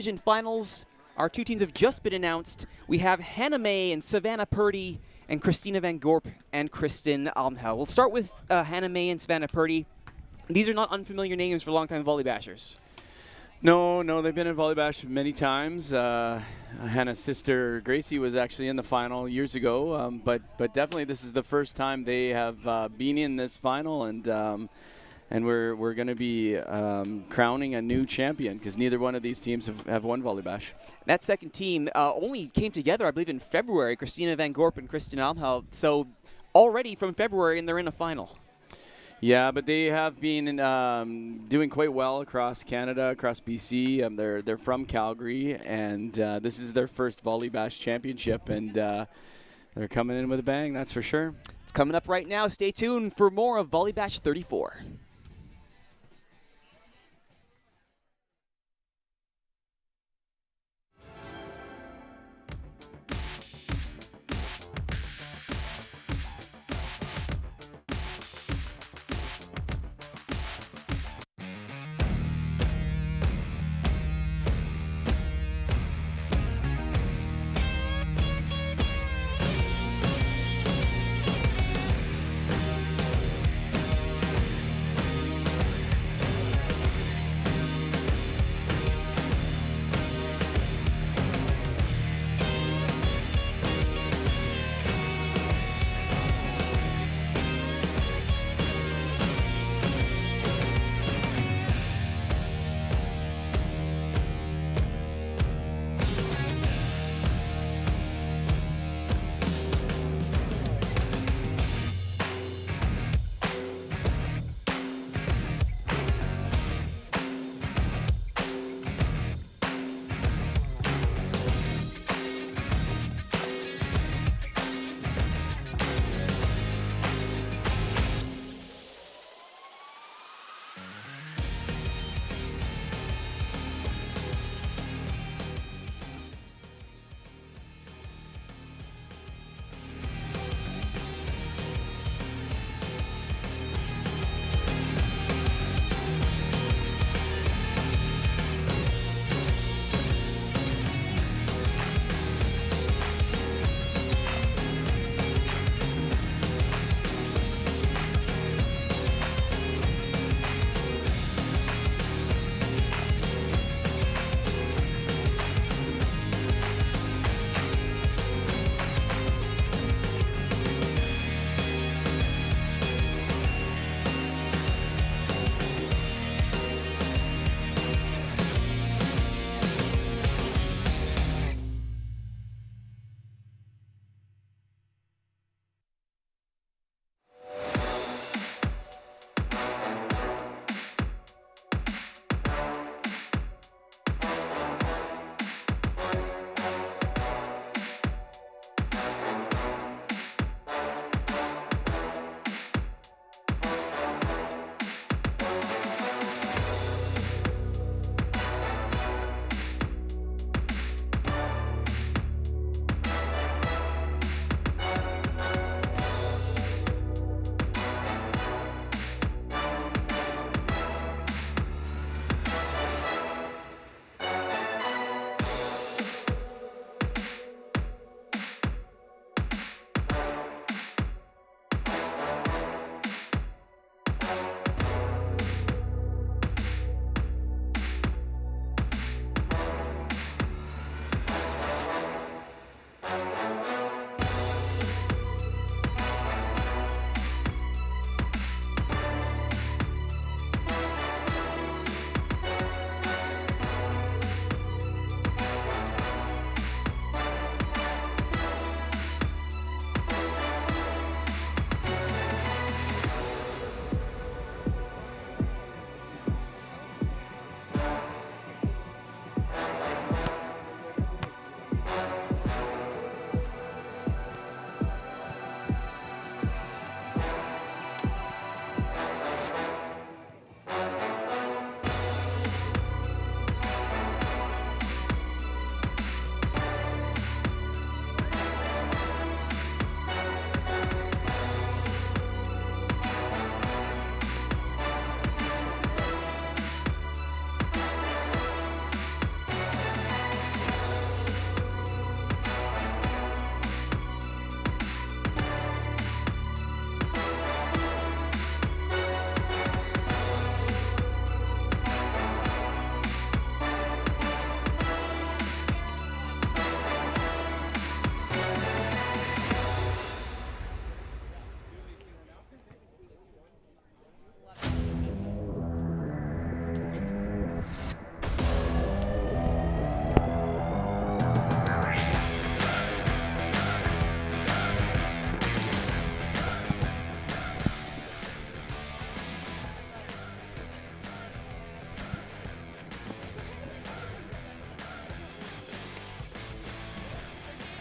Division finals. Our two teams have just been announced. We have Hannah May and Savannah Purdy and Christina Van Gorp and Kristen Almhel. We'll start with Hannah May and Savannah Purdy. These are not unfamiliar names for longtime volleybashers. No, they've been in Volleybash many times. Hannah's sister Gracie was actually in the final years ago, but definitely this is the first time they have been in this final, and we're going to be crowning a new champion because neither one of these teams have won Volleybash. That second team only came together, I believe, in February. Christina Van Gorp and Kristen Almhel. So already from February, and they're in a final. Yeah, but they have been doing quite well across Canada, across BC. They're from Calgary, and this is their first Volleybash championship, and they're coming in with a bang, that's for sure. It's coming up right now. Stay tuned for more of Volleybash 34.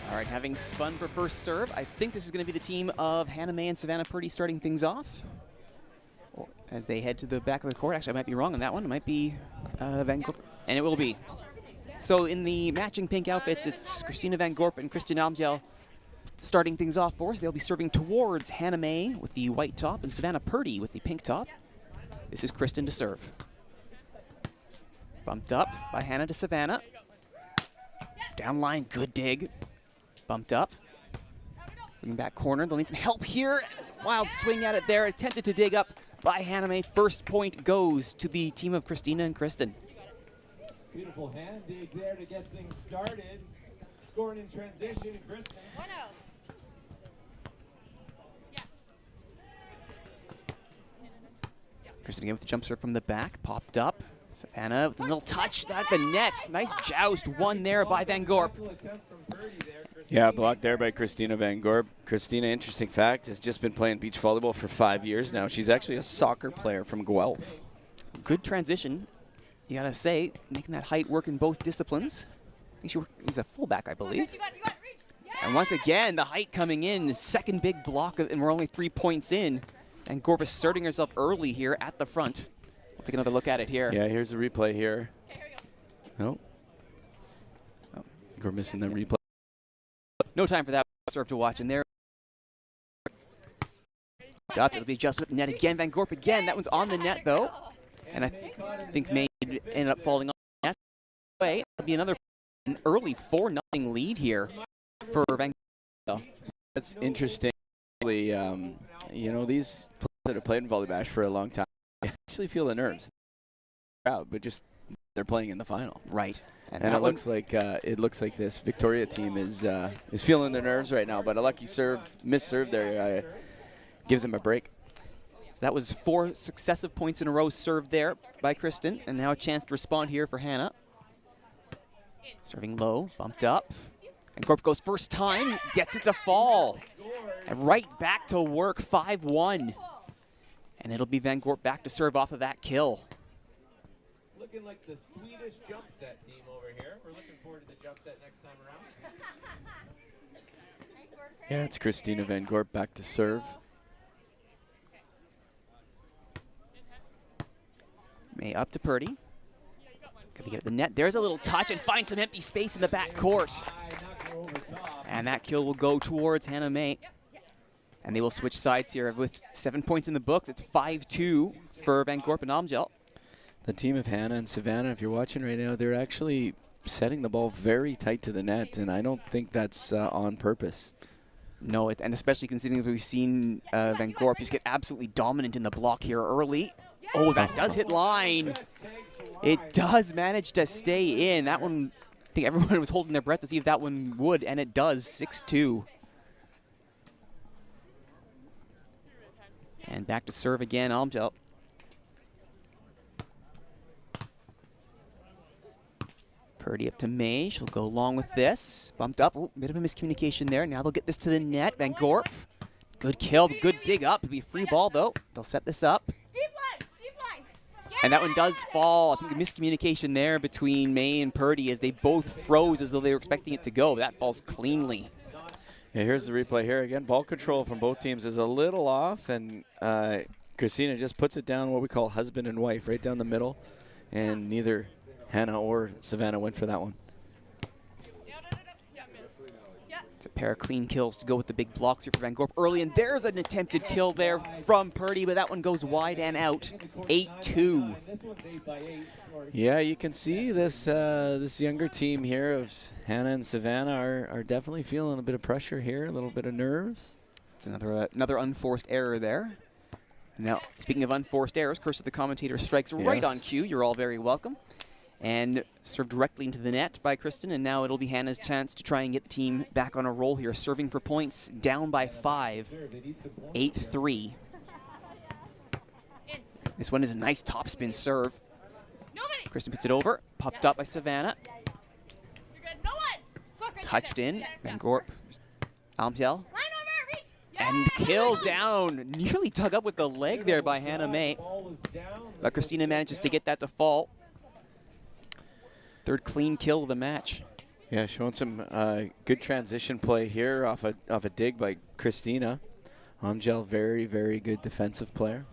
All right, having spun for first serve, I think this is going to be the team of Hannah May and Savannah Purdy starting things off. As they head to the back of the court. Actually, I might be wrong on that one. It might be Vancouver. And it will be. So in the matching pink outfits, it's Christina Van Gorp and Kristen Almgel starting things off for us. They'll be serving towards Hannah May with the white top and Savannah Purdy with the pink top. This is Kristen to serve. Bumped up by Hannah to Savannah. Down line, good dig. Bumped up. Looking back corner, they'll need some help here. Wild swing at it there, attempted to dig up by Hannah May. First point goes to the team of Christina and Kristen. Beautiful hand dig there to get things started. Scoring in transition, Kristen. 1-0. Kristen again with the jump serve from the back, popped up. Savannah with a little touch at the net. Nice joust, one there by Van Gorp. Yeah, blocked there by Christina Van Gorp. Christina, interesting fact, has just been playing beach volleyball for 5 years now. She's actually a soccer player from Guelph. Good transition, you gotta say, making that height work in both disciplines. I think she was a fullback, I believe. And once again, the height coming in, second big block, and we're only 3 points in. And Gorp asserting herself early here at the front. We'll take another look at it here. Yeah, here's the replay here. Oh, we're missing the replay. No time for that serve to watch, and there. It'll be adjusted up the net again. Van Gorp again. That one's on the net though, and I think May ended up falling on the net. Way, it'll be another early 4-0 lead here for Van Gorp. That's interesting. You know, these players that have played in Volleybash for a long time actually feel the nerves. But just they're playing in the final, right? And it looks like this Victoria team is feeling their nerves right now. But a lucky missed serve there gives them a break. So that was 4 successive points in a row served there by Kristen, and now a chance to respond here for Hannah. Serving low, bumped up, and Gorp goes first time, gets it to fall, and right back to work, 5-1, and it'll be Van Gorp back to serve off of that kill. Looking like the Swedish jump set team over here. We're looking forward to the jump set next time around. Yeah, it's Christina Van Gorp back to serve. May up to Purdy. Gonna get at the net. There's a little touch and find some empty space in the back court. And that kill will go towards Hannah May. And they will switch sides here with 7 points in the books. It's 5-2 for Van Gorp and Almgel. The team of Hannah and Savannah, if you're watching right now, they're actually setting the ball very tight to the net, and I don't think that's on purpose. No, and especially considering we've seen Van Gorp just get absolutely dominant in the block here early. Oh, that does hit line. It does manage to stay in. That one, I think everyone was holding their breath to see if that one would, and it does, 6-2. And back to serve again, Almgel. Purdy up to May. She'll go along with this. Bumped up. Oh, bit of a miscommunication there. Now they'll get this to the net. Van Gorp. Good kill. Good dig up. It'll be a free ball, though. They'll set this up. Deep line. Deep line. And that one does fall. I think the miscommunication there between May and Purdy as they both froze as though they were expecting it to go. But that falls cleanly. Yeah, here's the replay here again. Ball control from both teams is a little off, and Christina just puts it down what we call husband and wife, right down the middle. And neither Hannah or Savannah went for that one. It's a pair of clean kills to go with the big blocks here for Van Gorp early, and there's an attempted kill there from Purdy, but that one goes wide and out. 8-2. Yeah, you can see this this younger team here of Hannah and Savannah are definitely feeling a bit of pressure here, a little bit of nerves. It's another unforced error there. Now, speaking of unforced errors, Curse of the Commentator strikes right on cue. You're all very welcome. And served directly into the net by Kristen, and now it'll be Hannah's chance to try and get the team back on a roll here, serving for points, down by 5, 8-3. This one is a nice topspin serve. Kristen puts it over, popped up by Savannah. Touched in, Van Gorp, Almgel. And kill down, nearly dug up with the leg there by Hannah May. But Christina manages to get that to fall. Third clean kill of the match. Yeah, showing some good transition play here off a dig by Christina. Amjel, very, very good defensive player.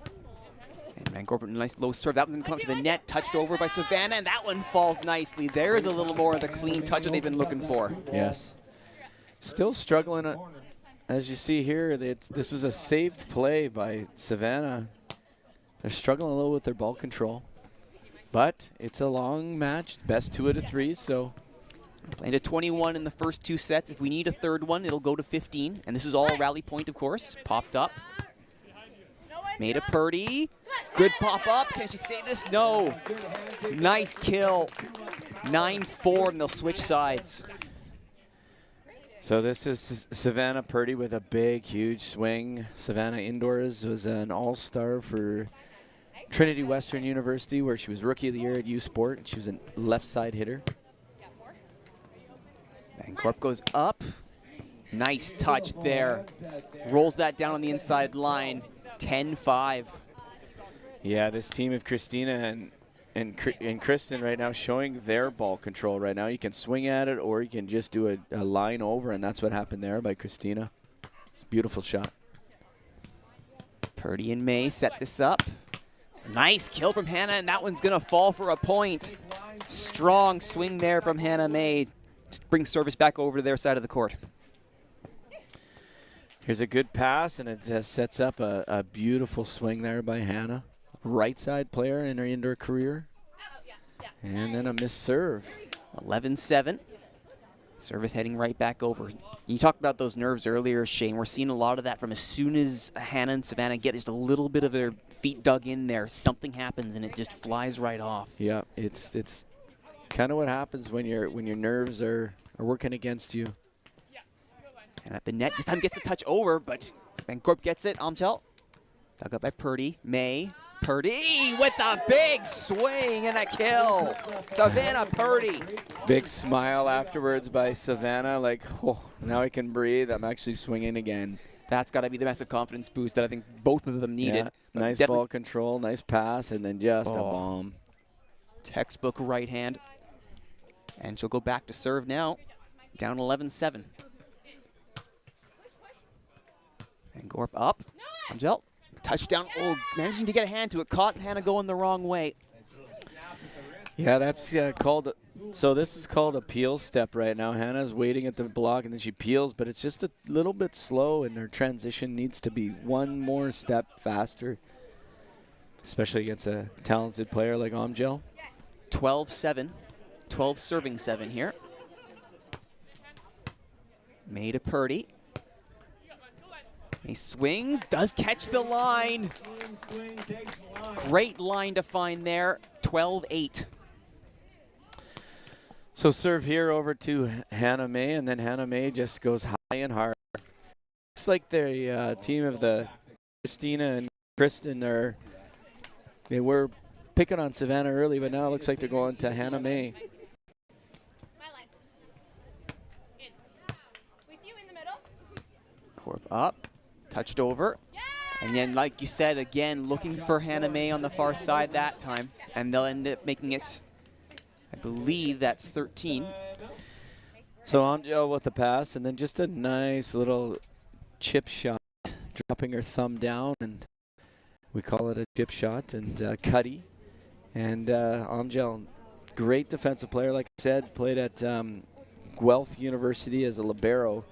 And Van Gorp, nice low serve. That one's going to come up to the net, touched over by Savannah, and that one falls nicely. There's a little more of the clean touch that they've been looking for. Yes. Still struggling, as you see here. This was a saved play by Savannah. They're struggling a little with their ball control. But it's a long match, best 2 out of 3, so. Playing to 21 in the first 2 sets. If we need a third one, it'll go to 15. And this is all rally point, of course. Popped up. Made a Purdy. Good pop up. Can she save this? No. Nice kill. 9-4, and they'll switch sides. So this is Savannah Purdy with a big, huge swing. Savannah indoors was an all-star for Trinity Western University, where she was Rookie of the Year at U Sport. She was a left side hitter. Van Gorp goes up. Nice touch there. Rolls that down on the inside line. 10-5. Yeah, this team of Christina and Kristen right now showing their ball control right now. You can swing at it or you can just do a line over, and that's what happened there by Christina. It's a beautiful shot. Purdy and May set this up. Nice kill from Hannah, and that one's going to fall for a point. Strong swing there from Hannah May. Brings service back over to their side of the court. Here's a good pass, and it just sets up a beautiful swing there by Hannah. Right side player in her indoor career. And then a missed serve. 11-7. Service heading right back over. You talked about those nerves earlier, Shane. We're seeing a lot of that from as soon as Hannah and Savannah get just a little bit of their feet dug in there. Something happens, and it just flies right off. Yeah, it's kind of what happens when your nerves are working against you. And at the net, this time gets the touch over, but Van Gorp gets it. Amtel. Dug up by Purdy. May. Purdy with a big swing and a kill. Savannah Purdy. Big smile afterwards by Savannah, like, oh, now I can breathe. I'm actually swinging again. That's got to be the massive confidence boost that I think both of them needed. Yeah, nice ball control, nice pass, and then just a bomb. Textbook right hand. And she'll go back to serve now. Down 11-7. And Gorp up. Angel. Touchdown. Oh, managing to get a hand to it. Caught Hannah going the wrong way. Yeah, that's called. So this is called a peel step right now. Hannah's waiting at the block, and then she peels, but it's just a little bit slow, and her transition needs to be one more step faster, especially against a talented player like Amjel. 12-7. 12 serving 7 here. Made a Purdy. He swings, does catch the line. Great line to find there. 12-8. So serve here over to Hannah May, and then Hannah May just goes high and hard. Looks like the team of the Christina and Kristen they were picking on Savannah early, but now it looks like they're going to Hannah May. Gorp up, touched over. And then, like you said, again, looking for Hannah May on the far side that time. And they'll end up making it, I believe that's 13. So Amjel with the pass, and then just a nice little chip shot, dropping her thumb down, and we call it a chip shot, and Cuddy. And Amjel, great defensive player, like I said, played at Guelph University as a libero.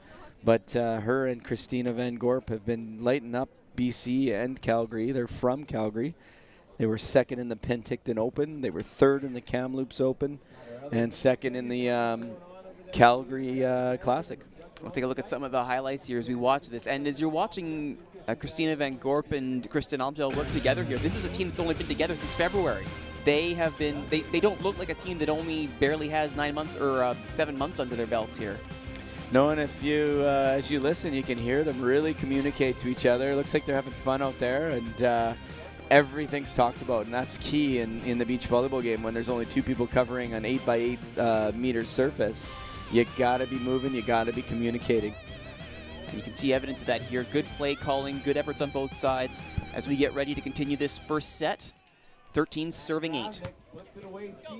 But her and Christina Van Gorp have been lighting up BC and Calgary. They're from Calgary. They were second in the Penticton Open. They were third in the Kamloops Open and second in the Calgary Classic. We'll take a look at some of the highlights here as we watch this. And as you're watching Christina Van Gorp and Kristen Amjel work together here, this is a team that's only been together since February. They have been, they don't look like a team that only barely has 9 months or 7 months under their belts here. No, and if you, as you listen, you can hear them really communicate to each other. It looks like they're having fun out there, and everything's talked about, and that's key in the beach volleyball game when there's only 2 people covering an 8x8 meter surface. You gotta be moving, you gotta be communicating. And you can see evidence of that here. Good play calling, good efforts on both sides as we get ready to continue this first set. 13 serving 8.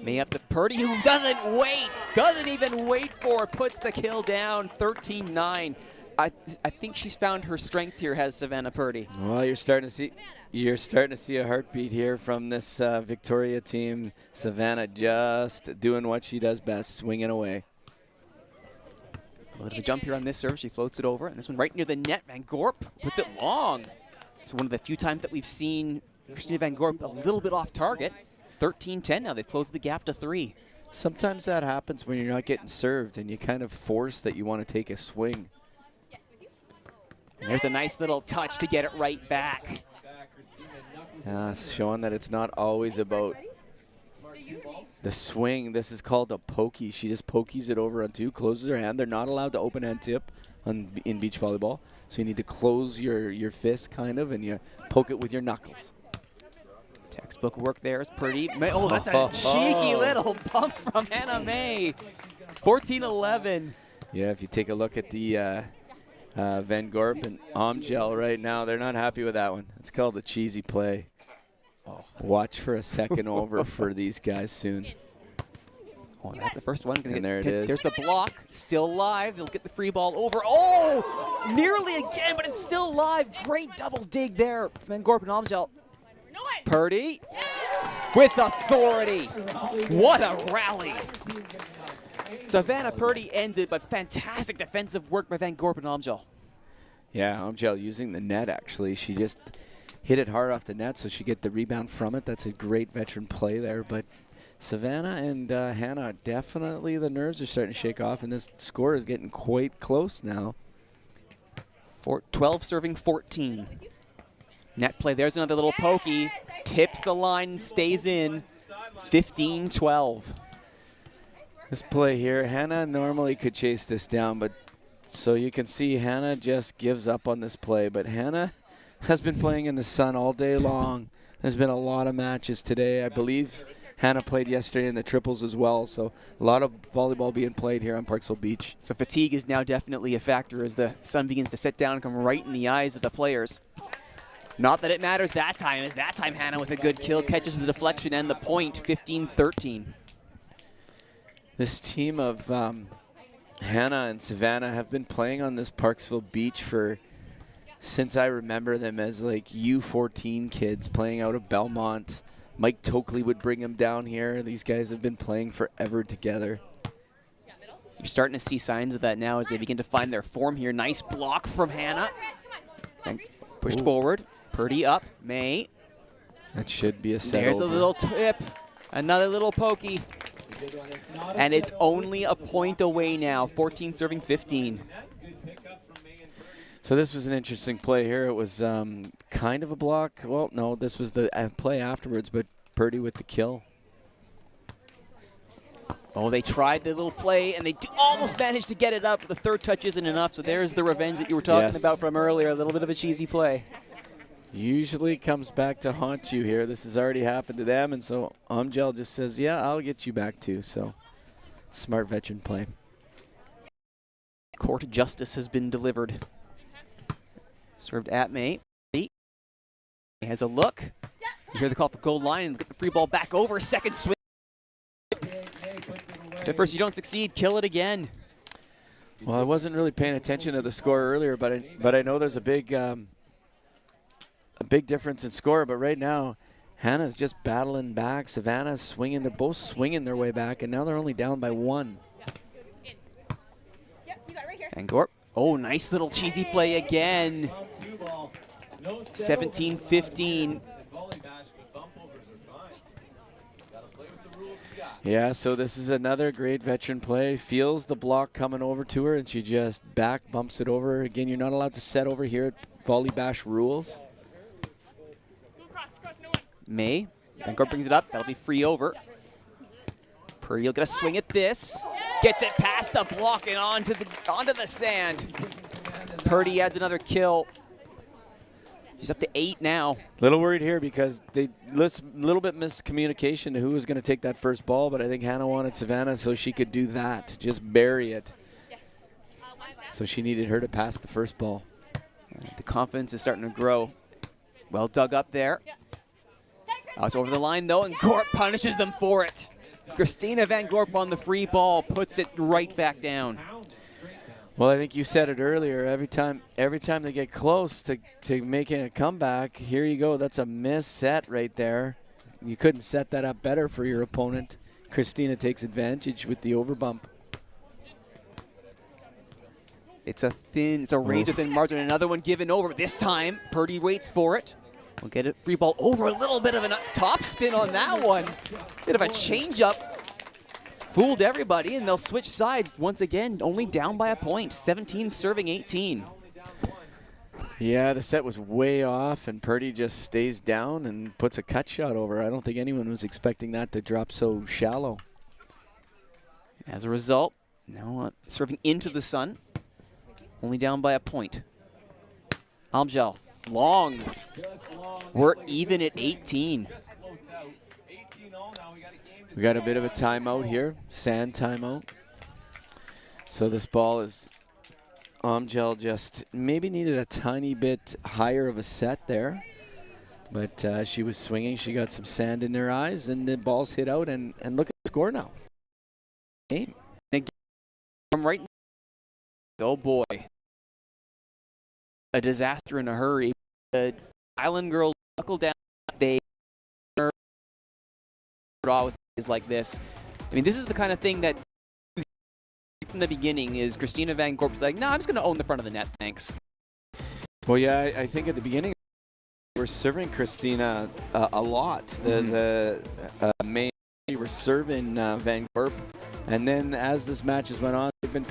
May up to Purdy, who doesn't even wait for it, puts the kill down, 13-9. I think she's found her strength here, has Savannah Purdy. Well, you're starting to see a heartbeat here from this Victoria team. Savannah just doing what she does best, swinging away. A little bit of a jump here on this serve. She floats it over, and this one right near the net. Van Gorp puts it long. It's one of the few times that we've seen Christina Van Gorp a little bit off target. It's 13-10 now. They've closed the gap to 3. Sometimes that happens when you're not getting served and you kind of force that you want to take a swing. And there's a nice little touch to get it right back. Showing that it's not always about the swing. This is called a pokey. She just pokies it over on 2, closes her hand. They're not allowed to open hand tip in beach volleyball. So you need to close your fist kind of, and you poke it with your knuckles. Textbook work there is pretty. Oh, that's a cheeky little bump from Hannah May. 14-11. Yeah, if you take a look at the Van Gorp and Omgel right now, they're not happy with that one. It's called a cheesy play. Oh. Watch for a second over for these guys soon. Oh, that's the first one. And there it is. There's the block. Still live. They'll get the free ball over. Oh! Nearly again, but it's still live. Great double dig there. Van Gorp and Omgel. Purdy with authority. What a rally. Savannah Purdy ended, but fantastic defensive work by Van Gorp and Omgel. Yeah, Omgel using the net, actually. She just hit it hard off the net, so she get the rebound from it. That's a great veteran play there. But Savannah and Hannah, definitely the nerves are starting to shake off, and this score is getting quite close now. 12 serving 14. Net play, there's another little pokey. Tips the line and stays in. 15-12. This play here, Hannah normally could chase this down, but so you can see Hannah just gives up on this play. But Hannah has been playing in the sun all day long. There's been a lot of matches today. I believe Hannah played yesterday in the triples as well, so a lot of volleyball being played here on Parksville Beach. So fatigue is now definitely a factor as the sun begins to set down and come right in the eyes of the players. Not that it matters that time, as that time Hannah with a good kill catches the deflection and the point, 15-13. This team of Hannah and Savannah have been playing on this Parksville Beach since I remember them as like U14 kids playing out of Belmont. Mike Tokley would bring them down here. These guys have been playing forever together. You're starting to see signs of that now as they begin to find their form here. Nice block from Hannah. And pushed forward. Purdy up. May. That should be a set. There's over. A little tip. Another little pokey. And it's only a point away now. 14 serving 15. So this was an interesting play here. It was kind of a block. Well, no, this was the play afterwards, but Purdy with the kill. Oh, they tried the little play, and they almost managed to get it up. The third touch isn't enough, so there's the revenge that you were talking about from earlier. A little bit of a cheesy play. Usually comes back to haunt you here. This has already happened to them, and so Omgel just says, yeah, I'll get you back too. So smart veteran play. Court justice has been delivered. Served at May. He has a look. You hear the call for goal line and get the free ball back over. Second swing. At first you don't succeed, kill it again. Well, I wasn't really paying attention to the score earlier, but I know there's a big difference in score. But right now, Hannah's just battling back. Savannah's swinging. They're both swinging their way back, and now they're only down by 1. And Gorp. Oh, nice little cheesy play again. 17-15. Yeah, so this is another great veteran play. Feels the block coming over to her, and she just back bumps it over. Again, you're not allowed to set over here at Volleybash rules. May. Van Gorp brings it up. That'll be free over. Purdy will get a swing at this. Gets it past the block and onto the sand. Purdy adds another kill. She's up to 8 now. Little worried here because little bit miscommunication to who was going to take that first ball, but I think Hannah wanted Savannah so she could do that, just bury it. So she needed her to pass the first ball. The confidence is starting to grow. Well dug up there. It's over the line, though, and Gorp punishes them for it. Christina Van Gorp on the free ball puts it right back down. Well, I think you said it earlier. Every time they get close to making a comeback, here you go. That's a miss set right there. You couldn't set that up better for your opponent. Christina takes advantage with the overbump. It's a razor thin margin. Another one given over. This time, Purdy waits for it. We'll get it free ball over. A little bit of a top spin on that one. Bit of a change-up. Fooled everybody, and they'll switch sides once again, only down by a point. 17 serving 18. Yeah, the set was way off, and Purdy just stays down and puts a cut shot over. I don't think anyone was expecting that to drop so shallow. As a result, now serving into the sun, only down by a point. Amjel, long. We're even at 18. We got a bit of a timeout here, sand timeout. So this ball is, Amjel just maybe needed a tiny bit higher of a set there. But she was swinging, she got some sand in her eyes, and the ball's hit out, and look at the score now. Game. From right now, oh boy. A disaster in a hurry. The Island girls buckle down. They draw with plays like this. I mean, this is the kind of thing that in the beginning is Christina Van Gorp's like, no, I'm just going to own the front of the net, thanks. Well, yeah, I think at the beginning we're serving Christina a lot. The main were serving Van Gorp, and then as this matches went on, they've been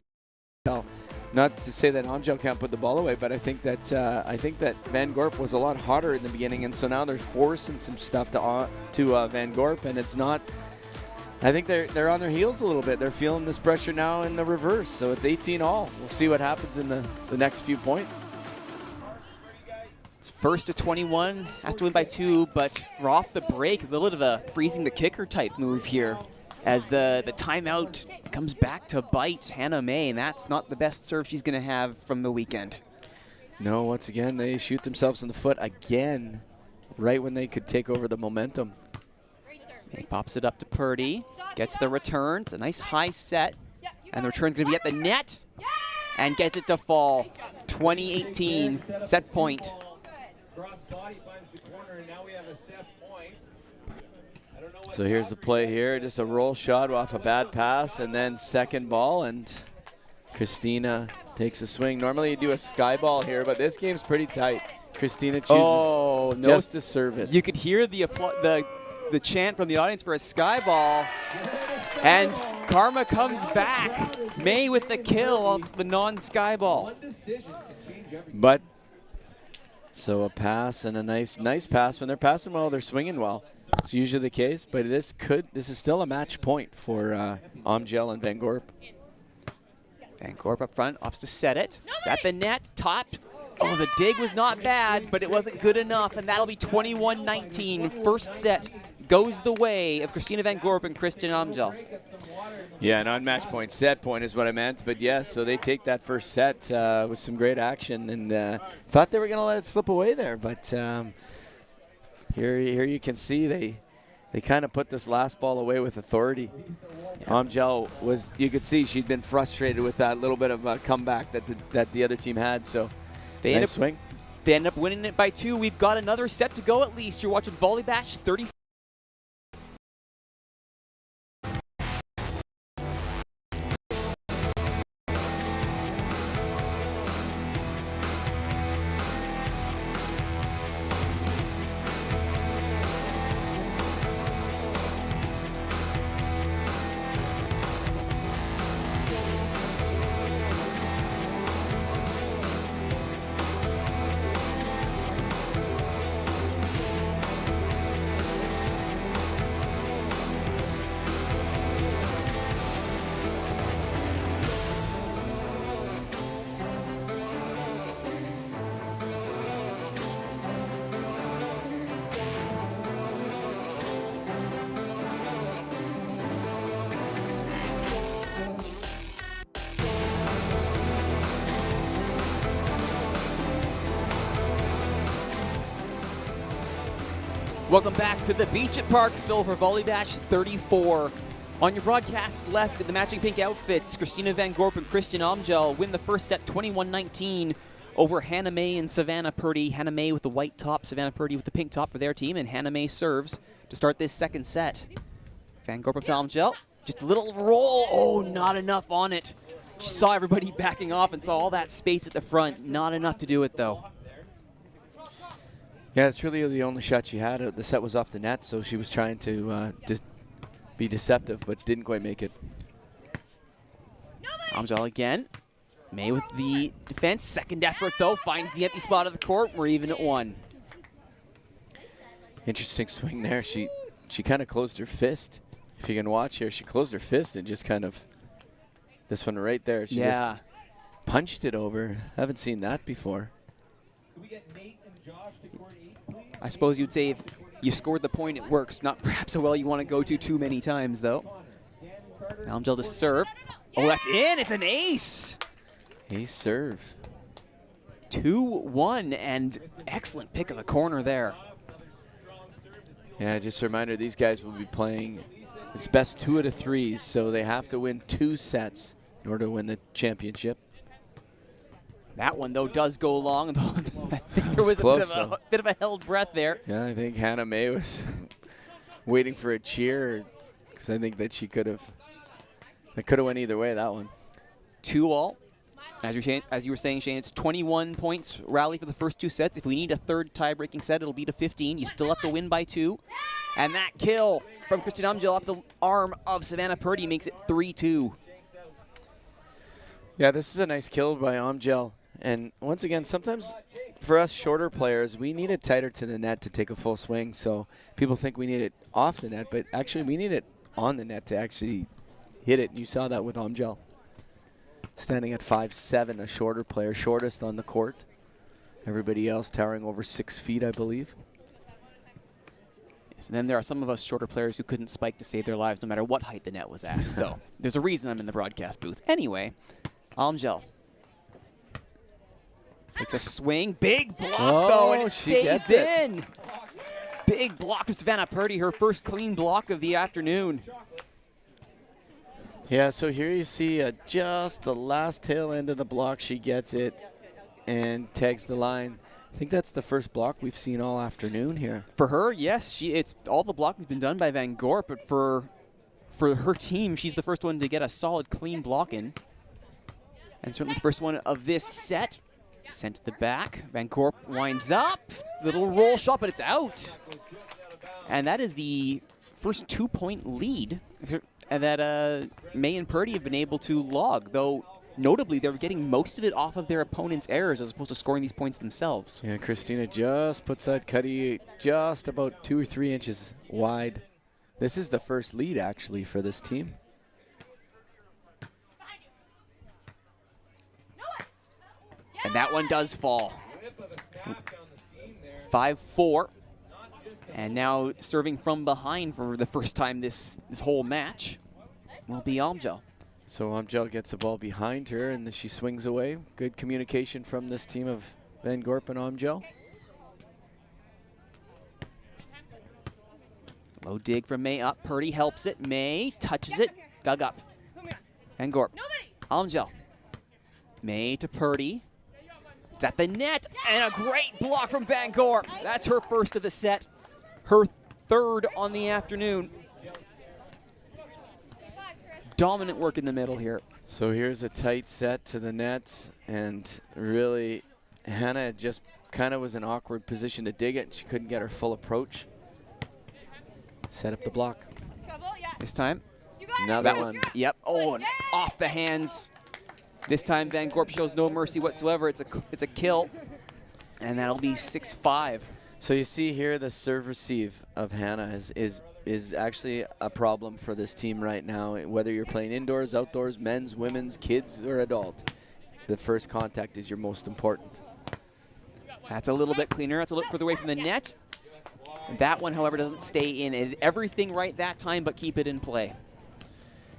not to say that Amjel can't put the ball away, but I think that Van Gorp was a lot hotter in the beginning, and so now they're forcing some stuff to Van Gorp, and it's not. I think they're on their heels a little bit. They're feeling this pressure now in the reverse, so it's 18-all. We'll see what happens in the next few points. It's first to 21, have to win by 2, but we're off the break. A little bit of a freezing the kicker type move here as the timeout comes back to bite Hannah May, and that's not the best serve she's going to have from the weekend. No, once again, they shoot themselves in the foot again, right when they could take over the momentum. May pops it up to Purdy, gets the return. It's a nice high set, and the return's going to be at the net, and gets it to fall. 2018, set point. So here's the play here, just a roll shot off a bad pass, and then second ball, and Christina takes a swing. Normally you do a sky ball here, but this game's pretty tight. Christina chooses just to serve it. You could hear the chant from the audience for a sky ball, and karma comes back. May with the kill on the non-sky ball. But so a pass and a nice pass. When they're passing well, they're swinging well. It's usually the case, but this is still a match point for Amjel and Van Gorp. Van Gorp up front, opts to set it. It's at the net, topped. Oh, the dig was not bad, but it wasn't good enough, and that'll be 21-19. First set goes the way of Christina Van Gorp and Kristen Amjel. Yeah, not match point, set point is what I meant. But yes, so they take that first set with some great action, and thought they were going to let it slip away there. But here you can see they kind of put this last ball away with authority. Yeah. Amjel was, you could see she'd been frustrated with that little bit of a comeback that the other team had. So nice swing. They end up winning it by 2. We've got another set to go at least. You're watching Volleybash 30. Welcome back to the beach at Parksville for Volleybash 34. On your broadcast left in the matching pink outfits, Christina Van Gorp and Kristen Omjel win the first set 21-19 over Hannah May and Savannah Purdy. Hannah May with the white top, Savannah Purdy with the pink top for their team, and Hannah May serves to start this second set. Van Gorp up to Omjel. Just a little roll. Oh, not enough on it. She saw everybody backing off and saw all that space at the front. Not enough to do it, though. Yeah, it's really the only shot she had. The set was off the net, so she was trying to be deceptive, but didn't quite make it. Omjel again. May with the defense. Second effort, though, finds the empty spot of the court. We're even at 1. Interesting swing there. She kind of closed her fist. If you can watch here, she closed her fist and just kind of, this one right there, she just punched it over. Haven't seen that before. Can we get Nate and Josh to court 8, please? I suppose you'd say if you scored the point, it works. Not perhaps a well you want to go to too many times, though. Omjel to serve. Oh, that's in. It's an ace. Ace serve. 2-1, and excellent pick of the corner there. Yeah, just a reminder, these guys will be playing, it's best 2 out of 3s, so they have to win 2 sets in order to win the championship. That one, though, does go long. I think there was close, a bit of a held breath there. Yeah, I think Hannah May was waiting for a cheer, because I think that it could have went either way, that one. 2-all. As you were saying, Shane, it's 21 points rally for the first 2 sets. If we need a third tie-breaking set, it'll be to 15. You still have to win by 2. And that kill from Kristen Omjel off the arm of Savannah Purdy makes it 3-2. Yeah, this is a nice kill by Omjel. And once again, sometimes for us shorter players, we need it tighter to the net to take a full swing. So people think we need it off the net, but actually we need it on the net to actually hit it. You saw that with Omjel. Standing at 5'7", a shorter player, shortest on the court. Everybody else towering over 6 feet, I believe. Yes, and then there are some of us shorter players who couldn't spike to save their lives no matter what height the net was at. So there's a reason I'm in the broadcast booth. Anyway, Omjel takes a swing. Big block, though, and it stays in. Big block from Savannah Purdy, her first clean block of the afternoon. Yeah, so here you see just the last tail end of the block. She gets it and tags the line. I think that's the first block we've seen all afternoon here. For her, yes, it's all the blocking's been done by Van Gorp, but for her team, she's the first one to get a solid, clean block in. And certainly the first one of this set. Sent to the back. Van Gorp winds up. Little roll shot, but it's out. And that is the first 2-point lead that May and Purdy have been able to log, though notably they're getting most of it off of their opponent's errors as opposed to scoring these points themselves. Yeah, Christina just puts that cutty just about 2 or 3 inches wide. This is the first lead, actually, for this team. And that one does fall. 5-4. And now serving from behind for the first time this whole match will be Omjel. So Omjel gets the ball behind her, and she swings away. Good communication from this team of Van Gorp and Omjel. Low dig from May up. Purdy helps it. May touches it. Dug up. Van Gorp. Omjel. May to Purdy. It's at the net. And a great block from Van Gorp. That's her first of the set. Her third on the afternoon. Dominant work in the middle here. So here's a tight set to the net, and really Hannah just kind of was in an awkward position to dig it. She couldn't get her full approach. Set up the block. This time. Another one. Yep. Oh, and off the hands. This time Van Gorp shows no mercy whatsoever. It's a kill, and that'll be 6-5. So you see here the serve receive of Hannah is actually a problem for this team right now. Whether you're playing indoors, outdoors, men's, women's, kids, or adult, the first contact is your most important. That's a little bit cleaner. That's a little further away from the net. That one, however, doesn't stay in. It did everything right that time, but keep it in play.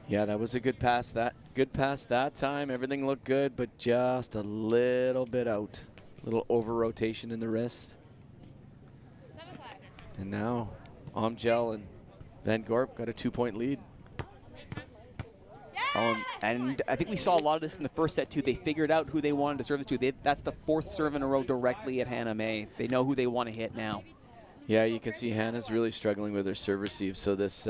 Yeah, that was a good pass. Good pass that time. Everything looked good, but just a little bit out. A little over rotation in the wrist. And now Amjel and Van Gorp got a 2-point lead. And I think we saw a lot of this in the first set, too. They figured out who they wanted to serve it to. That's the 4th serve in a row directly at Hannah May. They know who they want to hit now. Yeah, you can see Hannah's really struggling with her serve receive, so this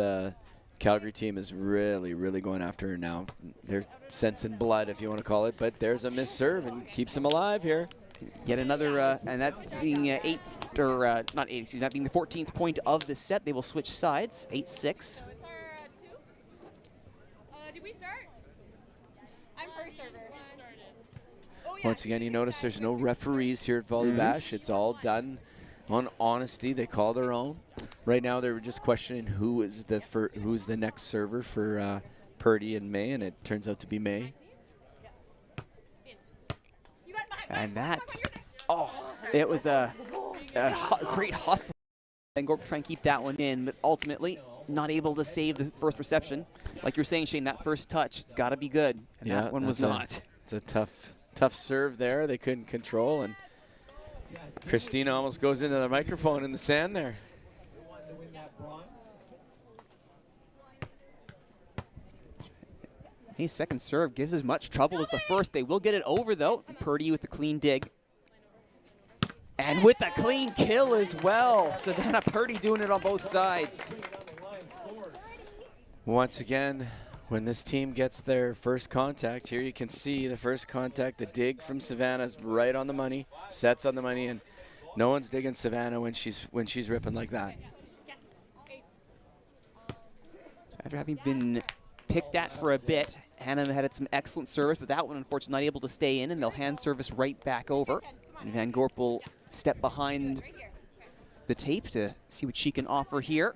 Calgary team is really, really going after her now. They're sensing blood, if you want to call it, but there's a missed serve and keeps them alive here. Yet another, and that being not 8, excuse me, that being the 14th point of the set, they will switch sides, 8-6. Did we start? I'm first server. Once again, you notice there's no referees here at Volleybash. It's all done on honesty. They call their own. Right now, they were just questioning who's the next server for Purdy and May, and it turns out to be May. And that, it was a great hustle. And Gorp trying to keep that one in, but ultimately not able to save the first reception. Like you're saying, Shane, that first touch, it's got to be good. And yeah, that one was not. It's a tough serve there. They couldn't control, and Christina almost goes into the microphone in the sand there. His second serve gives as much trouble as the first. They will get it over, though. Purdy with the clean dig. And with a clean kill as well. Savannah Purdy doing it on both sides. Once again, when this team gets their first contact, here you can see the first contact, the dig from Savannah's right on the money, sets on the money, and no one's digging Savannah when she's ripping like that. So after having been picked at for a bit, Hannah had some excellent service, but that one unfortunately not able to stay in, and they'll hand service right back over. And Van Gorp will step behind the tape to see what she can offer here.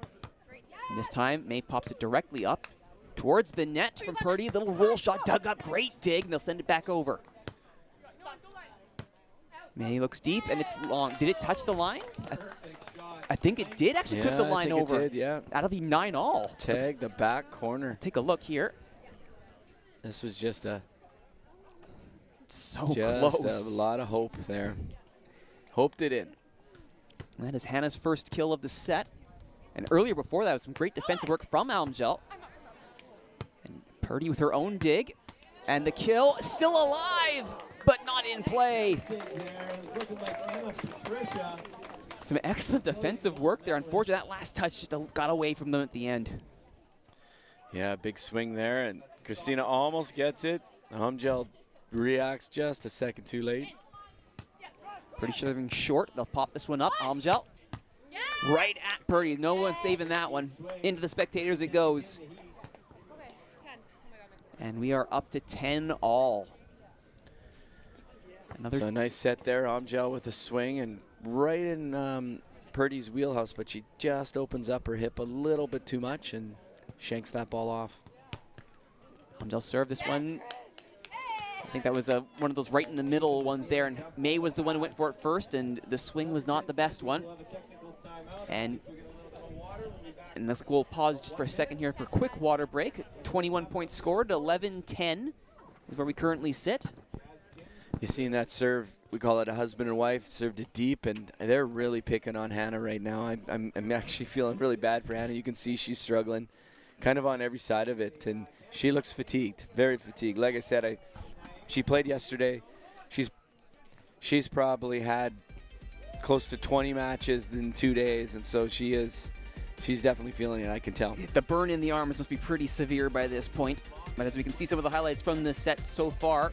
And this time, May pops it directly up towards the net from Purdy. Little roll shot, dug up, great dig, and they'll send it back over. May looks deep, and it's long. Did it touch the line? I think it did actually clip the line over. It did, yeah. That'll be 9-all. Tag the back corner. Take a look here. This was just a so close. Just a lot of hope there. Hoped it in. That is Hannah's first kill of the set. And earlier before that was some great defensive work from Almgel. And Purdy with her own dig. And the kill is still alive, but not in play. Some excellent defensive work there. Unfortunately, that last touch just got away from them at the end. Yeah, big swing there, and Christina almost gets it. Amjel reacts just a second too late. Pretty serving short. They'll pop this one up. Amjel right at Purdy. No one saving that one. Into the spectators it goes. And we are up to 10-all. So a nice set there. Amjel with a swing and right in Purdy's wheelhouse, but she just opens up her hip a little bit too much and shanks that ball off. Amjel served this one. I think that was one of those right in the middle ones there, and May was the one who went for it first, and the swing was not the best one. And let's go pause just for a second here for a quick water break. 21 points scored, 11-10 is where we currently sit. You seen that serve? We call it a husband and wife, served it deep, and they're really picking on Hannah right now. I'm actually feeling really bad for Hannah. You can see she's struggling kind of on every side of it, and she looks fatigued, very fatigued. Like I said, she played yesterday. She's probably had close to 20 matches in 2 days, and so she's definitely feeling it, I can tell. The burn in the arms must be pretty severe by this point, but as we can see some of the highlights from this set so far,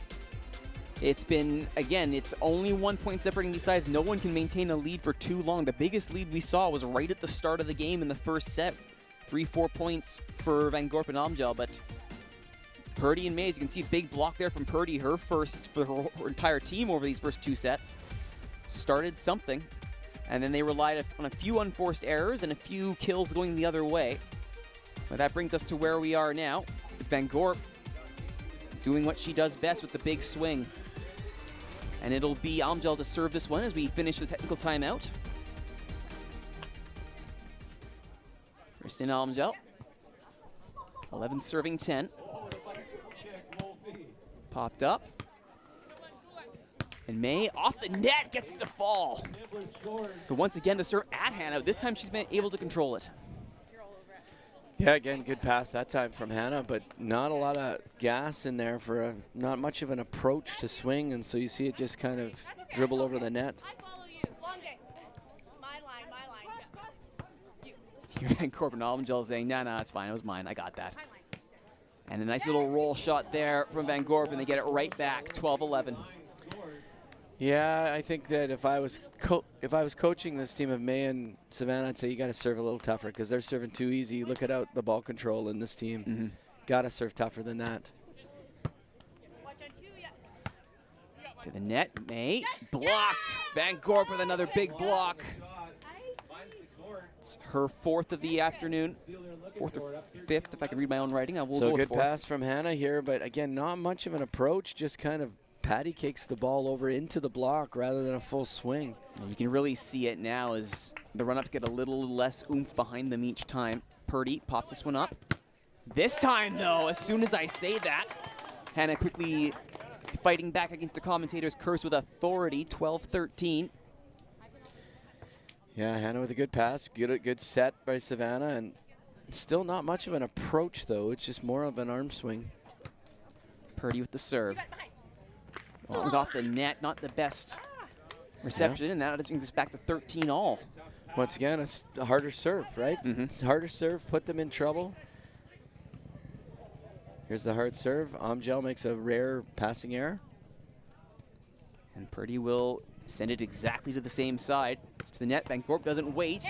it's been, again, it's only 1 point separating these sides. No one can maintain a lead for too long. The biggest lead we saw was right at the start of the game in the first set. 3-4 points for Van Gorp and Amjel, but Purdy and May, as you can see, big block there from Purdy, her first for her entire team over these first 2 sets. Started something, and then they relied on a few unforced errors and a few kills going the other way. But that brings us to where we are now, with Van Gorp doing what she does best with the big swing. And it'll be Amjel to serve this one as we finish the technical timeout. Kristin Amjel, 11 serving 10. Popped up. And May off the net gets it to fall. So once again, the serve at Hannah. This time she's been able to control it. Yeah, again, good pass that time from Hannah, but not a lot of gas in there for not much of an approach to swing, and so you see it just kind of dribble over the net. I follow you. Long day. My line, my line. Here and Corbin Almengel saying, nah, it's fine. It was mine. I got that. And a nice little roll shot there from Van Gorp, and they get it right back, 12-11. Yeah, I think that if I was coaching this team of May and Savannah, I'd say you got to serve a little tougher because they're serving too easy. Look at the ball control in this team. Got to serve tougher than that. To the net, May blocked. Van Gorp with another big block. It's her 4th of the afternoon, 4th or 5th, if I can read my own writing. We'll so go good with 4th. pass from Hannah here, but again, not much of an approach, just kind of patty cakes the ball over into the block rather than a full swing. And you can really see it now as the run-ups get a little less oomph behind them each time. Purdy pops this one up. This time, though, as soon as I say that, Hannah quickly fighting back against the commentator's curse with authority, 12-13. Yeah, Hannah with a good pass, good set by Savannah, and still not much of an approach, though. It's just more of an arm swing. Purdy with the serve. Well, it was off the net, not the best reception, and that brings us back to 13 all. Once again, it's a harder serve, right? It's a harder serve, put them in trouble. Here's the hard serve. Amgel makes a rare passing error. And Purdy will send it exactly to the same side. It's to the net. Van Gorp doesn't wait,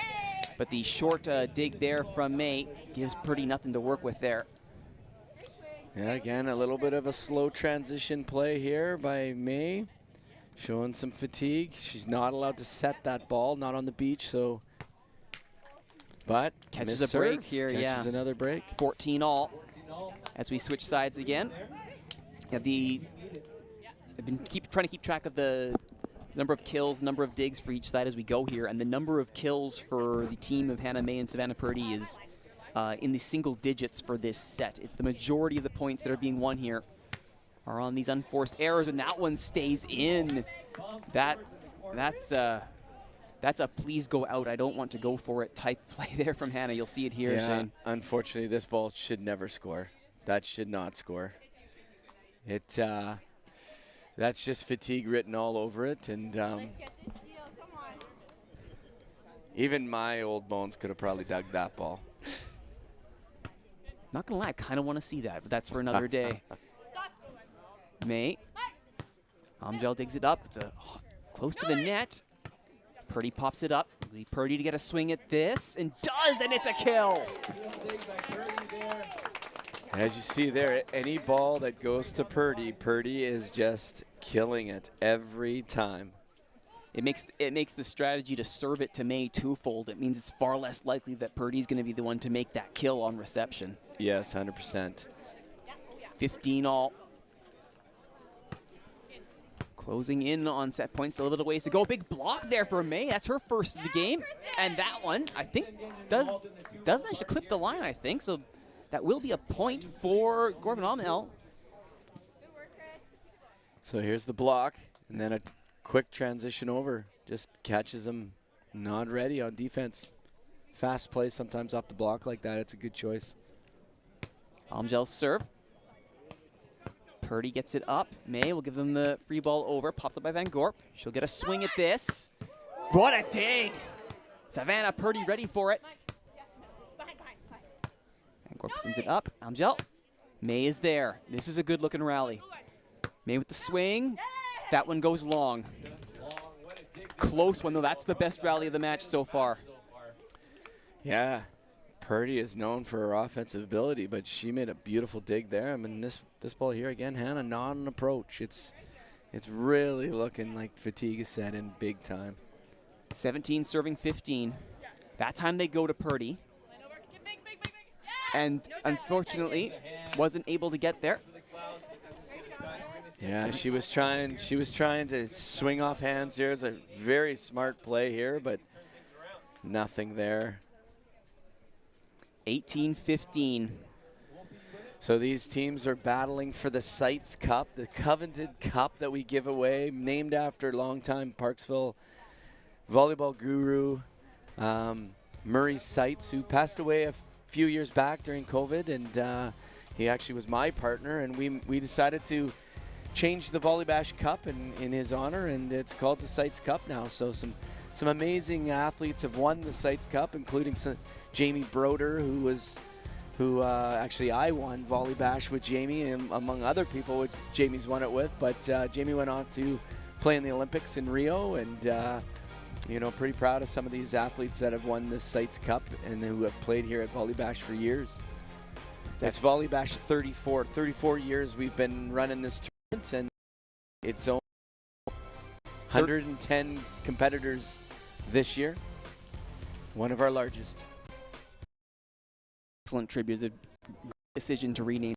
but the short dig there from May gives Purdy nothing to work with there. Yeah, again, a little bit of a slow transition play here by May. Showing some fatigue. She's not allowed to set that ball, not on the beach, so. But catches a break here, catches another break. 14 all as we switch sides again. Yeah, I've been trying to keep track of the number of kills, number of digs for each side as we go here, and the number of kills for the team of Hannah May and Savannah Purdy is in the single digits for this set. It's the majority of the points that are being won here are on these unforced errors, and that one stays in. That's a please go out, I don't want to go for it type play there from Hannah. You'll see it here, Yeah, Shane. unfortunately, this ball should never score. That should not score. That's just fatigue written all over it, and even my old bones could have probably dug that ball. Not gonna lie, I kind of want to see that, but that's for another day. May. Amgel digs it up. It's close to the net. Purdy pops it up. Purdy to get a swing at this, and does, and it's a kill. As you see there, any ball that goes to Purdy, Purdy is just killing it every time. It makes the strategy to serve it to May twofold. It means it's far less likely that Purdy's going to be the one to make that kill on reception. Yes, 100%. 15 all. Closing in on set points, a little bit of ways to go. Big block there for May. That's her first of the game. And that one, I think, does manage to clip the line, I think. So that will be a point for Corbin Almengel. So here's the block, and then a quick transition over. Just catches him not ready on defense. Fast play sometimes off the block like that. It's a good choice. Almgel's serve. Purdy gets it up. May will give them the free ball over. Popped up by Van Gorp. She'll get a swing at this. What a dig! Savannah Purdy ready for it. Van Gorp sends it up. Almgel. May is there. This is a good looking rally. May with the swing. That one goes long. Close one though. That's the best rally of the match so far. Yeah. Purdy is known for her offensive ability, but she made a beautiful dig there. I mean, this ball here again, Hannah, not an approach. It's really looking like fatigue is set in big time. 17 serving 15. That time they go to Purdy, and unfortunately wasn't able to get there. Yeah, she was trying to swing off hands here. It's a very smart play here, but nothing there. 18-15. So these teams are battling for the Sites Cup, the coveted cup that we give away, named after longtime Parksville volleyball guru Murray Sites, who passed away a few years back during COVID, and he actually was my partner, and we decided to change the Volleybash Cup in his honor, and it's called the Sites Cup now. So some amazing athletes have won the Sites Cup, including Jamie Broder, who actually I won Volleybash with Jamie, and among other people which Jamie's won it with. But Jamie went on to play in the Olympics in Rio, and you know, pretty proud of some of these athletes that have won this Sites Cup and who have played here at Volleybash for years. It's Volleybash 34. 34 years we've been running this tournament, and it's only 110 competitors this year. One of our largest. Excellent tribute. It's a decision to rename.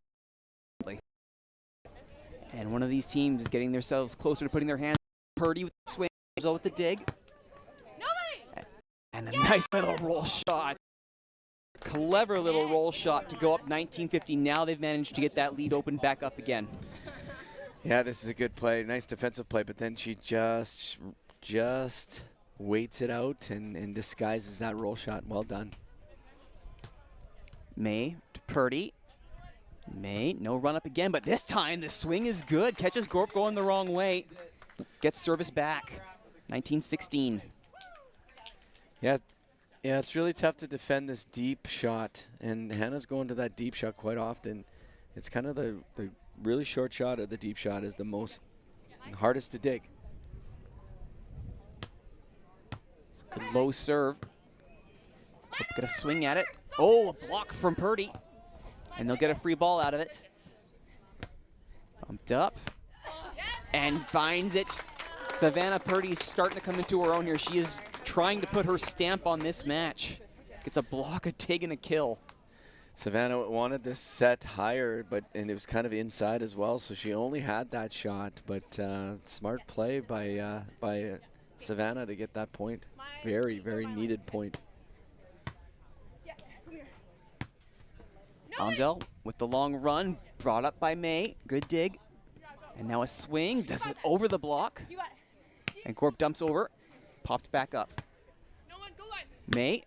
And one of these teams is getting themselves closer to putting their hands. Purdy with the swing, with the dig. And a nice little roll shot. Clever little roll shot to go up 19-50. Now they've managed to get that lead opened back up again. Yeah, this is a good play. Nice defensive play, but then she just waits it out and disguises that roll shot. Well done. May to Purdy. May, no run up again, but this time the swing is good. Catches Gorp going the wrong way. Gets service back. 19-16. Yeah, it's really tough to defend this deep shot, and Hannah's going to that deep shot quite often. It's kind of the really short shot, or the deep shot is the most hardest to dig. It's a good low serve. Got a swing at it. Oh, a block from Purdy. And they'll get a free ball out of it. Bumped up. And finds it. Savannah Purdy's starting to come into her own here. She is trying to put her stamp on this match. Gets a block, a dig, and a kill. Savannah wanted this set higher, and it was kind of inside as well, so she only had that shot. But smart play by Savannah to get that point. Very, very needed point. Angel with the long run, brought up by May. Good dig. And now a swing. Does it over the block. And Corp dumps over. Popped back up. May.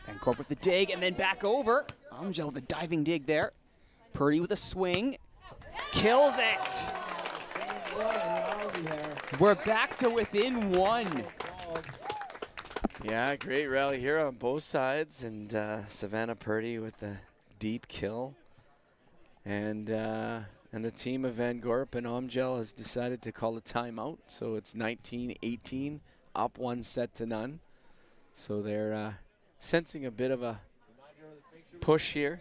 And Corp with the dig, and then back over. Angel with a diving dig there. Purdy with a swing. Kills it. We're back to within one. Yeah, great rally here on both sides, and Savannah Purdy with the deep kill, and the team of Van Gorp and Omgel has decided to call a timeout, so it's 19-18, up 1-0. So they're sensing a bit of a push here.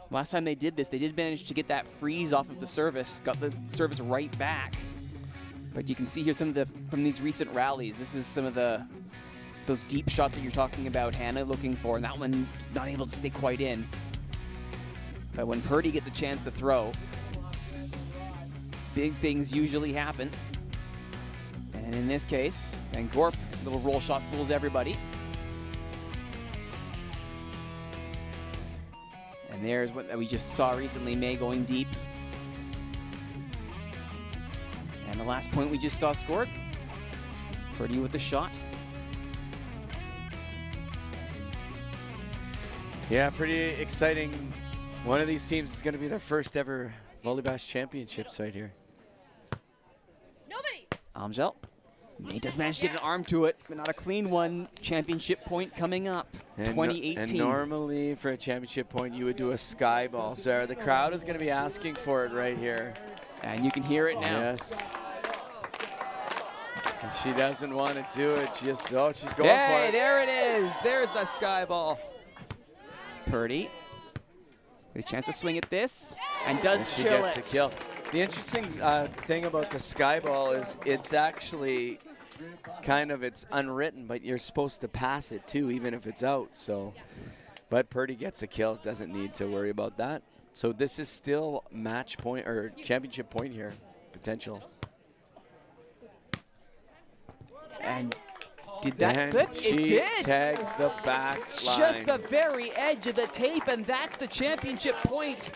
Last time they did this, they did manage to get that freeze off of the service, got the service right back. But you can see here some of from these recent rallies, this is some of those deep shots that you're talking about, Hannah looking for, and that one not able to stay quite in. But when Purdy gets a chance to throw, big things usually happen. And in this case, Van Gorp, little roll shot fools everybody. And there's what we just saw recently, May going deep. And the last point we just saw scored, Purdy with the shot. Yeah, pretty exciting. One of these teams is going to be their first ever Volleybash championships right here. Amjel. May does manage to get an arm to it, but not a clean one. Championship point coming up, 2018. And normally for a championship point, you would do a sky ball. So the crowd is going to be asking for it right here. And you can hear it now. Yes. And she doesn't want to do it. She's going for it. Hey, there it is. There's the sky ball. Purdy. Get a chance to swing at this, and does she kill gets it. A kill. The interesting thing about the sky ball is it's actually it's unwritten, but you're supposed to pass it too, even if it's out. So, but Purdy gets a kill. Doesn't need to worry about that. So this is still match point or championship point here, potential. And did that clip? She it did. Tags the back line. Just the very edge of the tape, and that's the championship point.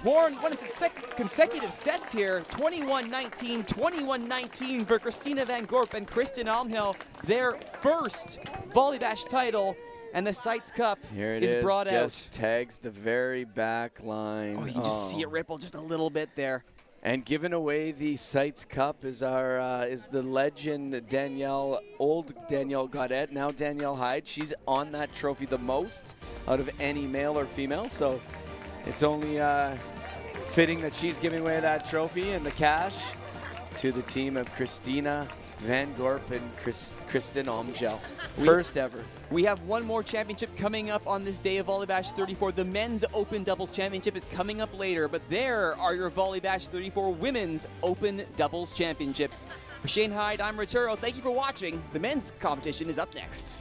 Warren won its consecutive sets here, 21-19, 21-19 for Christina Van Gorp and Kristen Almhill, their first Volleybash title, and the Sites Cup Here it is brought just out. tags the very back line. Oh, you can just see it ripple just a little bit there. And giving away the Sites Cup is the legend old Danielle Gaudette, now Danielle Hyde. She's on that trophy the most out of any male or female, so it's only fitting that she's giving away that trophy and the cash to the team of Christina Van Gorp and Kristen Almgel. First ever. We have one more championship coming up on this day of Volleybash 34. The Men's Open Doubles Championship is coming up later, but there are your Volleybash 34 Women's Open Doubles Championships. For Shane Hyde, I'm Rituro. Thank you for watching. The men's competition is up next.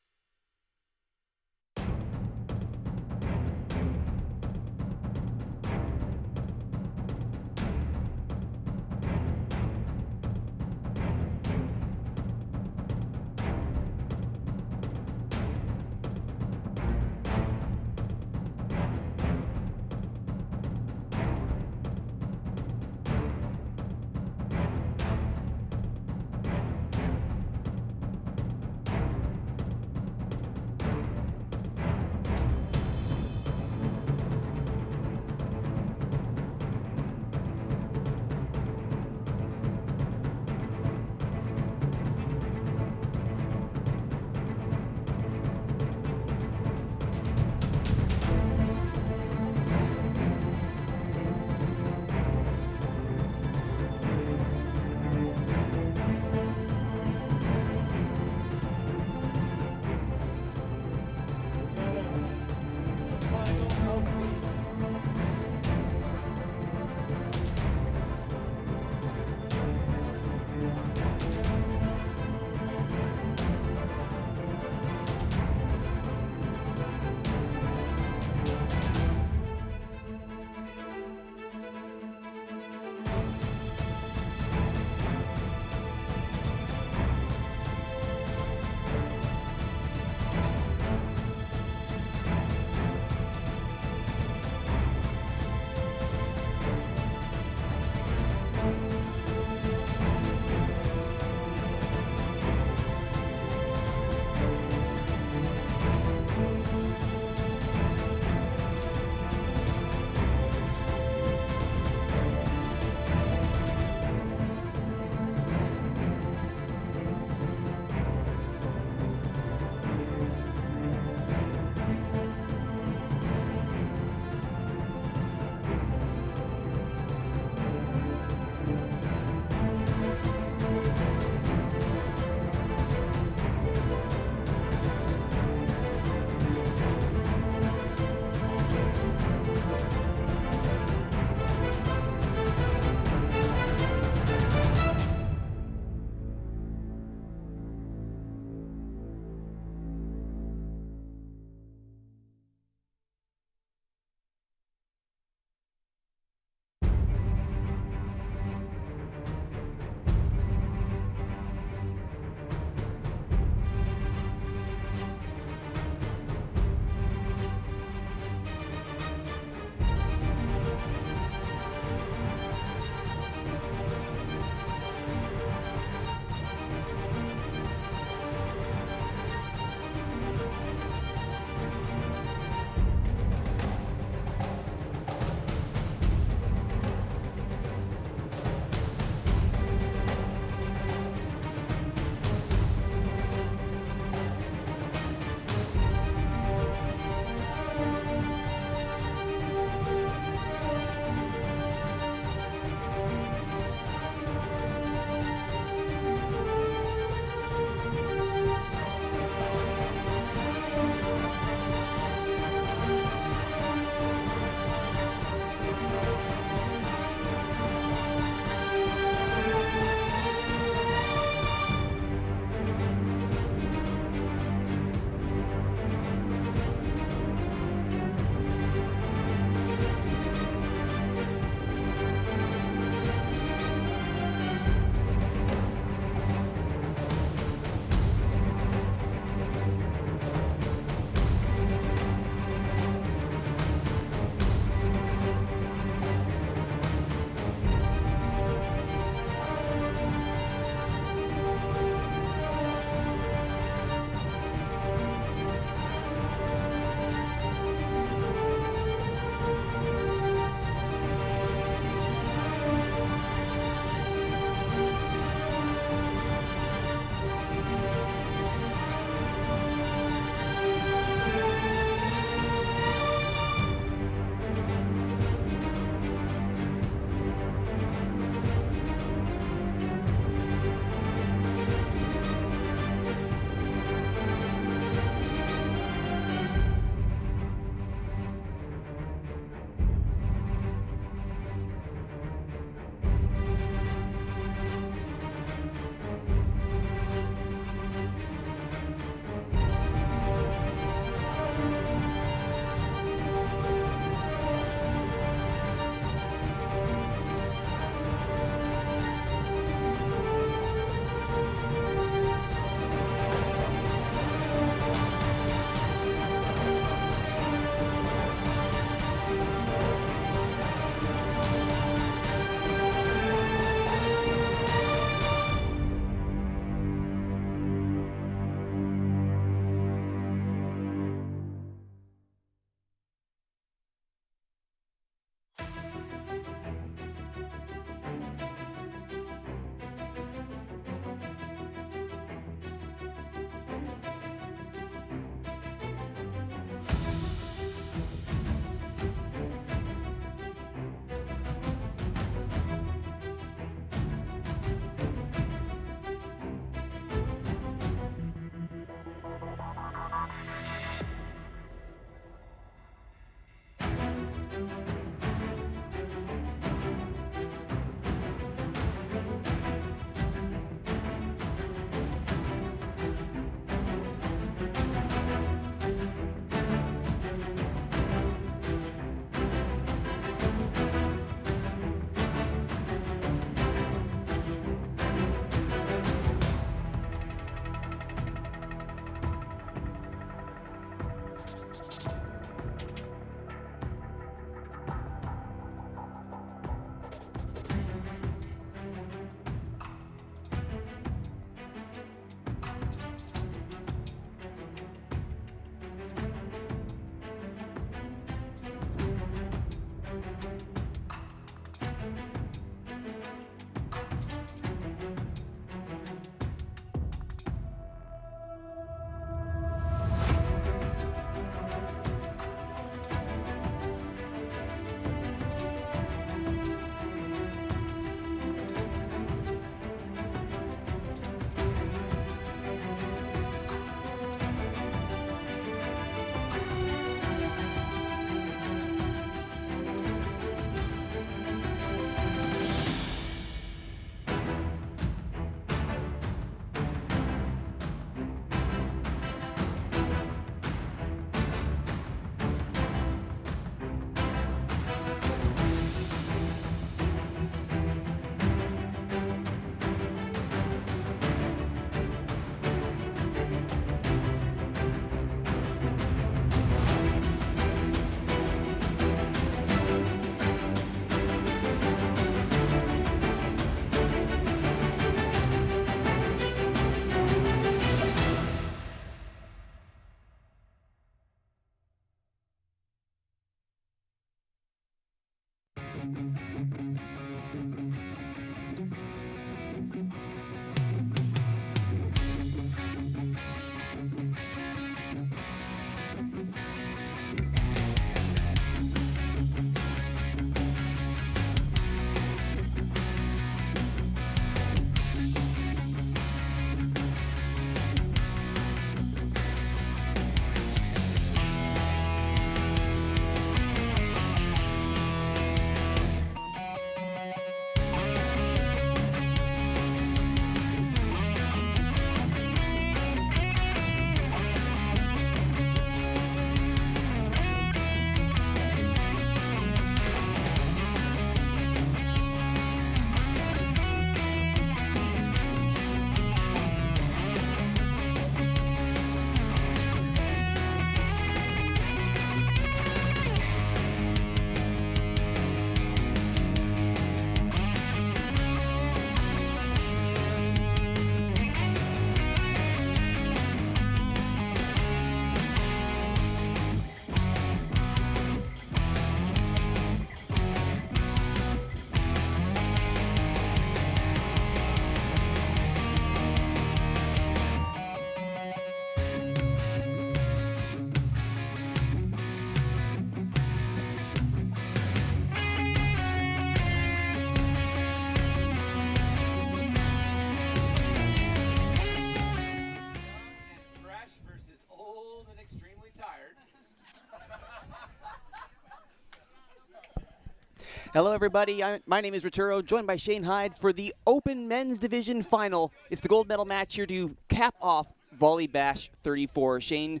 Hello, everybody. My name is Rituro, joined by Shane Hyde for the Open Men's Division Final. It's the gold medal match here to cap off Volleybash 34. Shane,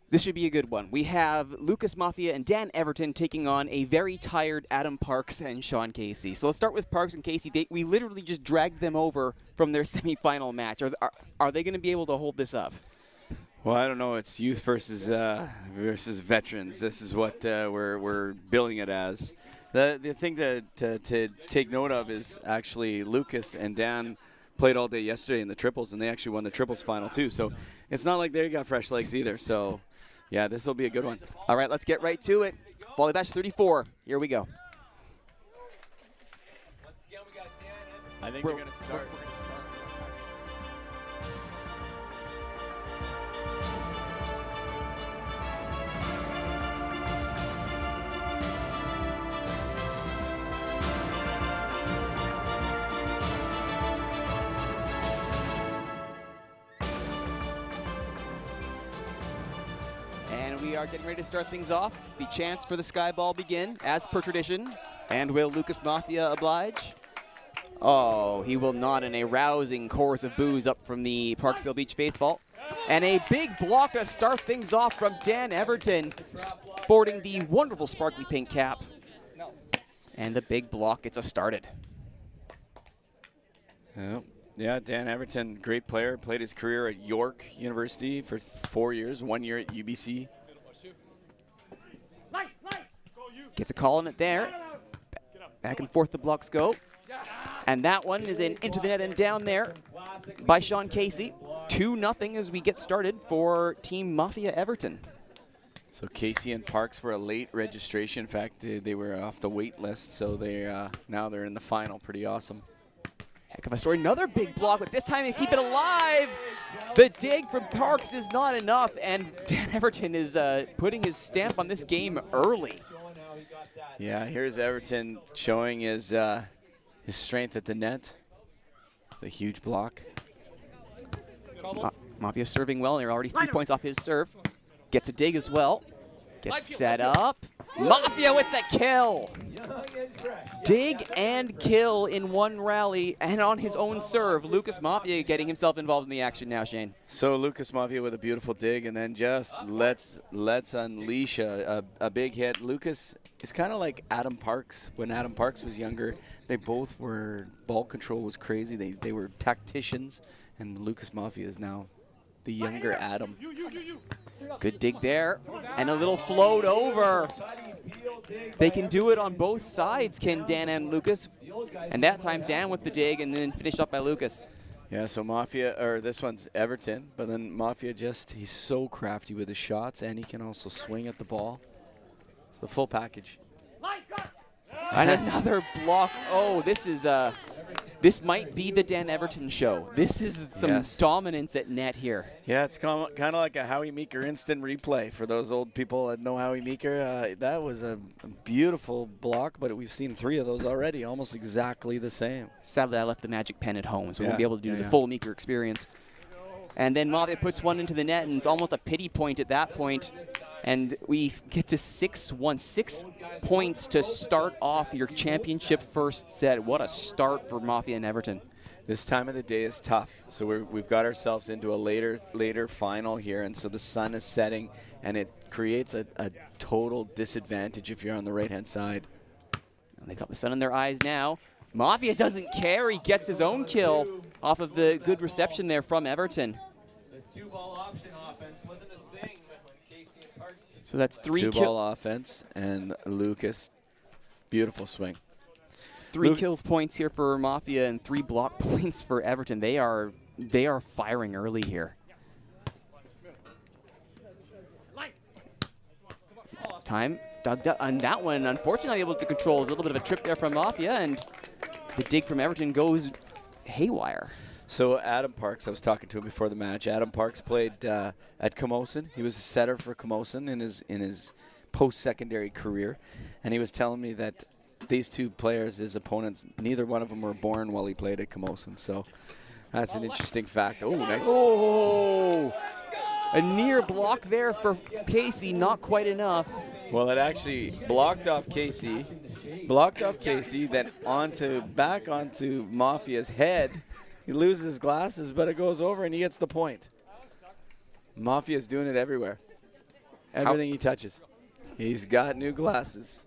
this should be a good one. We have Lucas Mafia and Dan Everton taking on a very tired Adam Parks and Sean Casey. So let's start with Parks and Casey. We literally just dragged them over from their semifinal match. Are they going to be able to hold this up? Well, I don't know. It's youth versus veterans. This is what we're billing it as. The thing to take note of is actually Lucas and Dan played all day yesterday in the triples, and they actually won the triples final too. So it's not like they got fresh legs either. So yeah, this will be a good one. All right, let's get right to it. Volleybash 34. Here we go. Once again, we got Dan Everton. I think we're going to start. We are getting ready to start things off. The chants for the sky ball begin, as per tradition. And will Lucas Mafia oblige? Oh, he will not, in a rousing chorus of boos up from the Parksville Beach faithful. And a big block to start things off from Dan Everton, sporting the wonderful sparkly pink cap. And the big block gets us started. Yeah, Dan Everton, great player, played his career at York University for 4 years, 1 year at UBC. Gets a call on it there. Back and forth the blocks go. And that one is into the net and down there by Sean Casey. 2-0 as we get started for Team Mafia Everton. So Casey and Parks were a late registration. In fact, they were off the wait list, so now they're in the final. Pretty awesome. Heck of a story. Another big block, but this time they keep it alive. The dig from Parks is not enough, and Dan Everton is putting his stamp on this game early. Yeah, here's Everton showing his strength at the net. The huge block. Mafia serving well. They're already 3 points off his serve. Gets a dig as well. Gets set up. Mafia with the kill. Dig and kill in one rally, and on his own serve. Lucas Mafia getting himself involved in the action now, Shane. So Lucas Mafia with a beautiful dig, and then just let's unleash a big hit. Lucas is kind of like Adam Parks. When Adam Parks was younger, they both were, ball control was crazy. They were tacticians, and Lucas Mafia is now the younger Adam. Good dig there, and a little float over. They can do it on both sides, can Dan and Lucas. And that time, Dan with the dig, and then finished up by Lucas. Yeah, so Mafia, or this one's Everton, but then Mafia he's so crafty with his shots, and he can also swing at the ball. It's the full package. And another block. Oh, this might be the Dan Everton show. This is some dominance at net here. Yeah, it's kind of like a Howie Meeker instant replay for those old people that know Howie Meeker. That was a beautiful block, but we've seen 3 of those already, almost exactly the same. Sadly, I left the magic pen at home, so we won't be able to do the full Meeker experience. And then Mafia puts one into the net, and it's almost a pity point at that point. And we get to 6-1, 6 points to start off your championship first set. What a start for Mafia and Everton. This time of the day is tough, so we've got ourselves into a later final here, and so the sun is setting, and it creates a total disadvantage if you're on the right-hand side. And they got the sun in their eyes now. Mafia doesn't care. He gets his own kill off of the good reception there from Everton. This 2-ball option offense wasn't a thing when Casey and Parks. So that's 3 2-ball offense, and Lucas, beautiful swing. 3 kill points here for Mafia and 3 block points for Everton. They are firing early here. Time dug up, and that one unfortunately not able to control. Is a little bit of a trip there from Mafia, and the dig from Everton goes haywire. So Adam Parks, I was talking to him before the match. Adam Parks played at Camosun. He was a setter for Camosun in his post-secondary career, and he was telling me that these 2 players, his opponents, neither one of them were born while he played at Camosun. So that's an interesting fact. Oh, nice. Oh, a near block there for Casey, not quite enough. Well, it actually blocked off Casey, blocked off Casey, then back onto Mafia's head. He loses his glasses, but it goes over and he gets the point. Mafia's doing it everywhere. Everything he touches. He's got new glasses.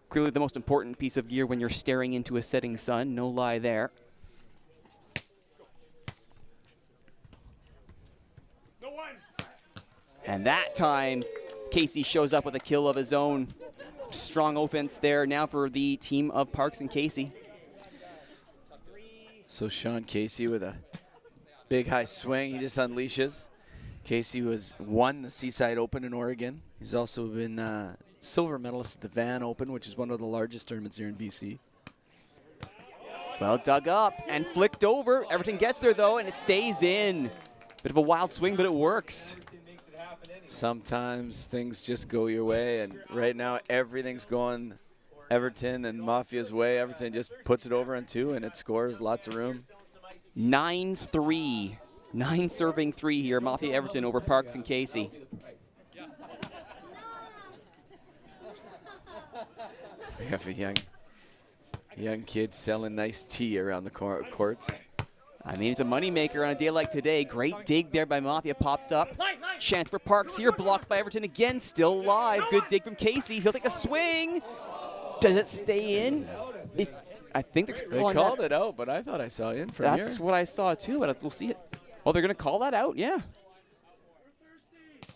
Clearly the most important piece of gear when you're staring into a setting sun. No lie there. And that time, Casey shows up with a kill of his own. Strong offense there now for the team of Parks and Casey. So Sean Casey with a big high swing. He just unleashes. Casey won the Seaside Open in Oregon. He's also been silver medalist at the Van Open, which is one of the largest tournaments here in BC. Well dug up and flicked over. Everton gets there though, and it stays in. Bit of a wild swing, but it works. Sometimes things just go your way, and right now everything's going Everton and Mafia's way. Everton just puts it over on 2, and it scores. Lots of room. 9-3. 9 serving 3 here. Mafia Everton over Parks and Casey. We have a young kid selling nice tea around the courts. I mean, it's a moneymaker on a day like today. Great dig there by Mafia, popped up. Chance for Parks here, blocked by Everton again, still live. Good dig from Casey. He'll take a swing. Does it stay in? I think they called it out, but I thought I saw in from here. That's what I saw too, but we'll see it. Oh, they're going to call that out? Yeah.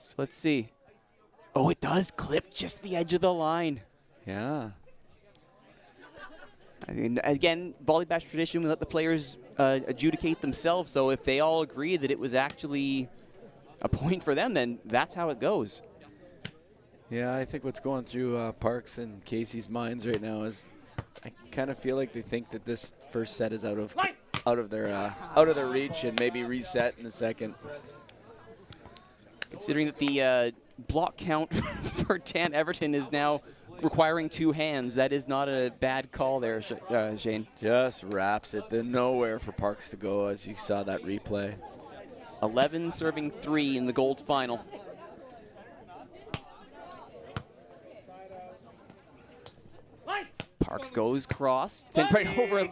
So let's see. Oh, it does clip just the edge of the line. Yeah. I mean, again, Volleybash tradition, we let the players adjudicate themselves. So if they all agree that it was actually a point for them, then that's how it goes. Yeah, I think what's going through Parks and Casey's minds right now is I kind of feel like they think that this first set is out of their reach and maybe reset in the second. Considering that the block count for Dan Everton is now requiring 2 hands, that is not a bad call there, Shane. Just wraps it. There's nowhere for Parks to go, as you saw that replay. 11 serving 3 in the gold final. Parks goes cross, sent right over a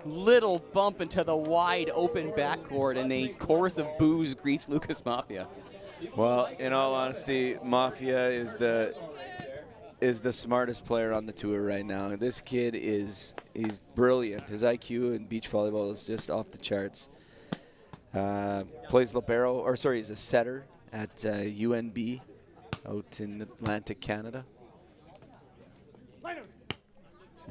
little bump into the wide open backcourt, and a chorus of boos greets Lucas Mafia. Well, in all honesty, Mafia is the smartest player on the tour right now. This kid he's brilliant. His IQ in beach volleyball is just off the charts. Plays libero, or sorry, he's a setter at UNB out in Atlantic Canada.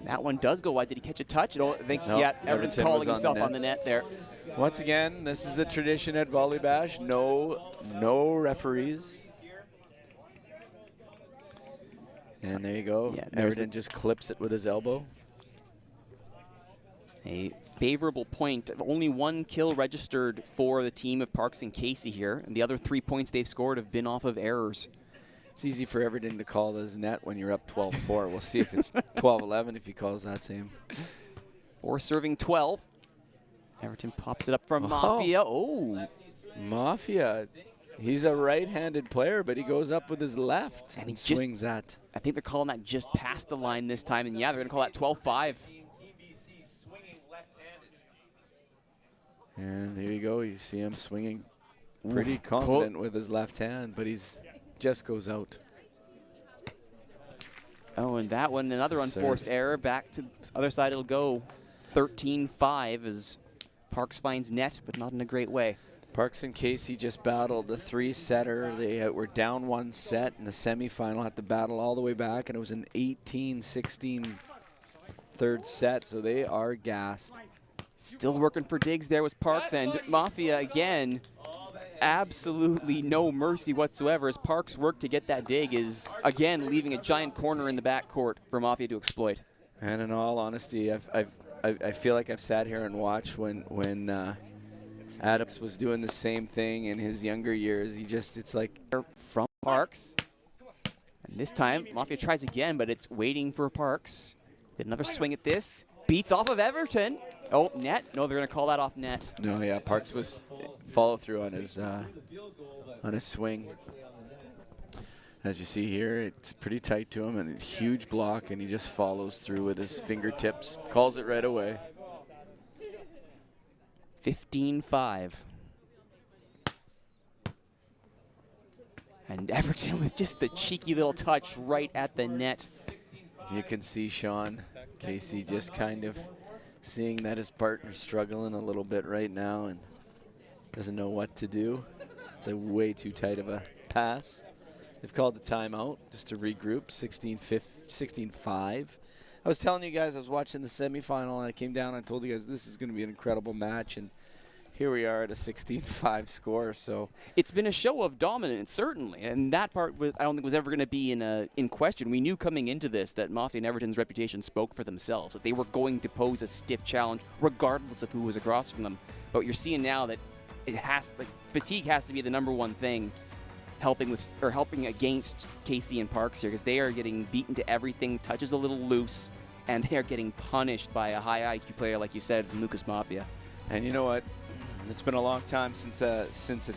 That one does go wide. Did he catch a touch? I think, no, yeah, Everton's calling himself on the net there. Once again, this is the tradition at Volleybash. No referees. And there you go. Yeah, Everton just clips it with his elbow. A favorable point. Only 1 kill registered for the team of Parks and Casey here, and the other 3 points they've scored have been off of errors. It's easy for Everton to call this net when you're up 12-4. We'll see if it's 12-11 if he calls that same. 4 serving 12. Everton pops it up from Mafia. Oh. Mafia. He's a right-handed player, but he goes up with his left and he swings that. I think they're calling that just past the line this time, and yeah, they're going to call that 12-5. And there you go. You see him swinging pretty confident with his left hand, but he's just goes out. Oh, and that one, another unforced error. Back to the other side it'll go. 13-5 as Parks finds net, but not in a great way. Parks and Casey just battled the 3-setter. They were down 1 set in the semifinal, had to battle all the way back, and it was an 18-16 third set, so they are gassed. Still working for digs there was Parks, and Mafia again, absolutely no mercy whatsoever as Parks' work to get that dig is, again, leaving a giant corner in the backcourt for Mafia to exploit. And in all honesty, I feel like I've sat here and watched when Adams was doing the same thing in his younger years. It's like from Parks. And this time, Mafia tries again, but it's waiting for Parks. Get another swing at this. Beats off of Everton. Oh, net. No, they're going to call that off net. No, yeah, Parks was follow through on his swing. As you see here, it's pretty tight to him and a huge block, and he just follows through with his fingertips, calls it right away. 15-5. And Everton with just the cheeky little touch right at the net. You can see Sean Casey just kind of seeing that his partner's struggling a little bit right now and doesn't know what to do. It's a way too tight of a pass. They've called the timeout just to regroup, 16-5. I was telling you guys I was watching the semifinal, and I came down and I told you guys this is going to be an incredible match, and here we are at a 16-5 score. So it's been a show of dominance, certainly, and that part I don't think was ever going to be in question. We knew coming into this that Mafia and Everton's reputation spoke for themselves, that they were going to pose a stiff challenge regardless of who was across from them. But you're seeing now that fatigue has to be the #1 thing helping against Casey and Parks here, because they are getting beaten to everything, touches a little loose, and they are getting punished by a high IQ player, like you said, from Lucas Mafia. And you know what? It's been a long time since a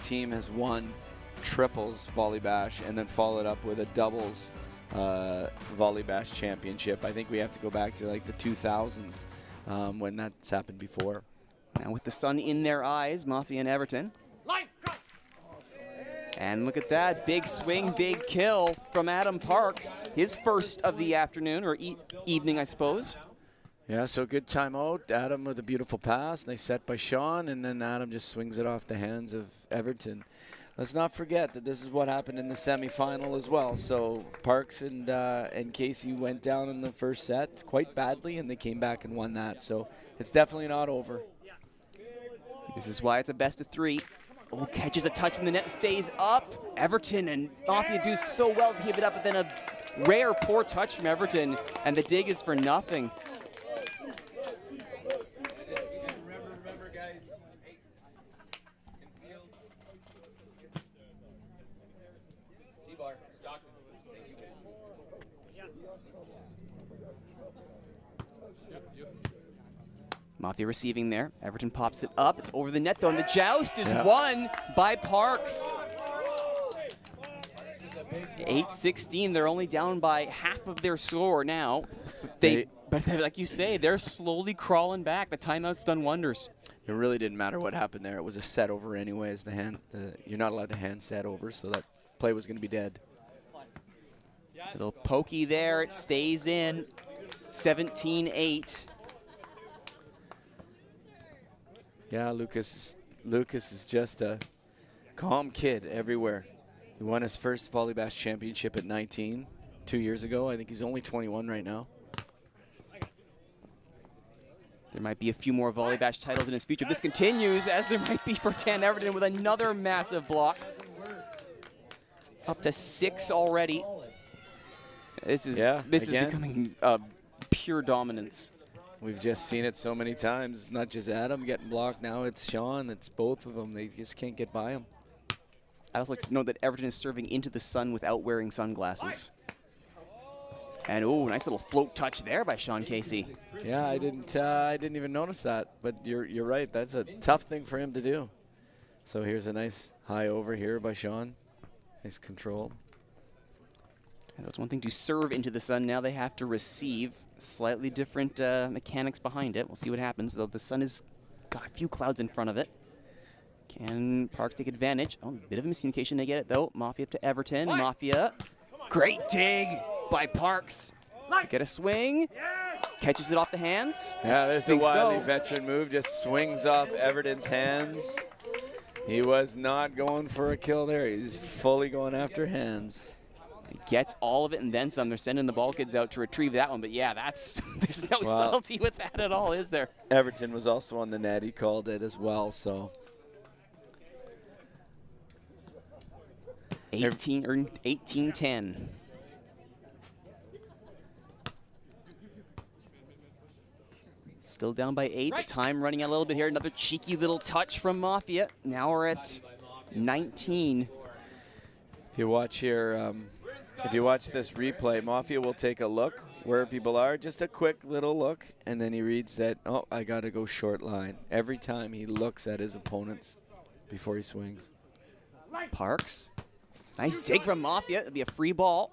team has won triples Volleybash and then followed up with a doubles Volleybash championship. I think we have to go back to like the 2000s when that's happened before. Now with the sun in their eyes, Mafia and Everton. And look at that, big swing, big kill from Adam Parks. His first of the afternoon, or evening, I suppose. Yeah, so good timeout. Adam with a beautiful pass. Nice set by Sean, and then Adam just swings it off the hands of Everton. Let's not forget that this is what happened in the semifinal as well. So Parks and Casey went down in the first set quite badly, and they came back and won that. So it's definitely not over. This is why it's a best of 3. Oh, catches a touch from the net, stays up. Everton and Mafia do so well to give it up, but then a rare poor touch from Everton, and the dig is for nothing. Remember, guys. Concealed. C-bar. Stockton. Thank you. Mafia receiving there. Everton pops it up. It's over the net, though, and the joust is won by Parks. 8-16. They're only down by half of their score now. But like you say, they're slowly crawling back. The timeout's done wonders. It really didn't matter what happened there. It was a set over anyways. You're not allowed to hand set over, so that play was going to be dead. Little pokey there. It stays in. 17-8. Yeah, Lucas is just a calm kid everywhere. He won his first Volleybash championship at 19 2 years ago. I think he's only 21 right now. There might be a few more Volleybash titles in his future. This continues, as there might be for Dan Everton with another massive block. Up to 6 already. This is becoming pure dominance. We've just seen it so many times. It's not just Adam getting blocked. Now it's Sean. It's both of them. They just can't get by him. I'd also like to note that Everton is serving into the sun without wearing sunglasses. And oh, nice little float touch there by Sean Casey. Yeah, I didn't even notice that. But you're right. That's a tough thing for him to do. So here's a nice high over here by Sean. Nice control. And so it's one thing to serve into the sun. Now they have to receive. Slightly different mechanics behind it. We'll see what happens, though the sun has got a few clouds in front of it. Can Parks take advantage? Oh, a bit of a miscommunication. They get it, though. Mafia up to Everton. Mafia. Great dig by Parks. Get a swing. Catches it off the hands. Yeah, there's a wily veteran move. Just swings off Everton's hands. He was not going for a kill there. He's fully going after hands. Gets all of it and then some. They're sending the ball kids out to retrieve that one. But, yeah, there's no subtlety with that at all, is there? Everton was also on the net. He called it as well, so. 18-10. Still down by 8. The time running out a little bit here. Another cheeky little touch from Mafia. Now we're at 19. If you watch here, if you watch this replay, Mafia will take a look where people are, just a quick little look, and then he reads that, oh, I got to go short line. Every time he looks at his opponents before he swings. Parks Nice dig from Mafia. It'll be a free ball.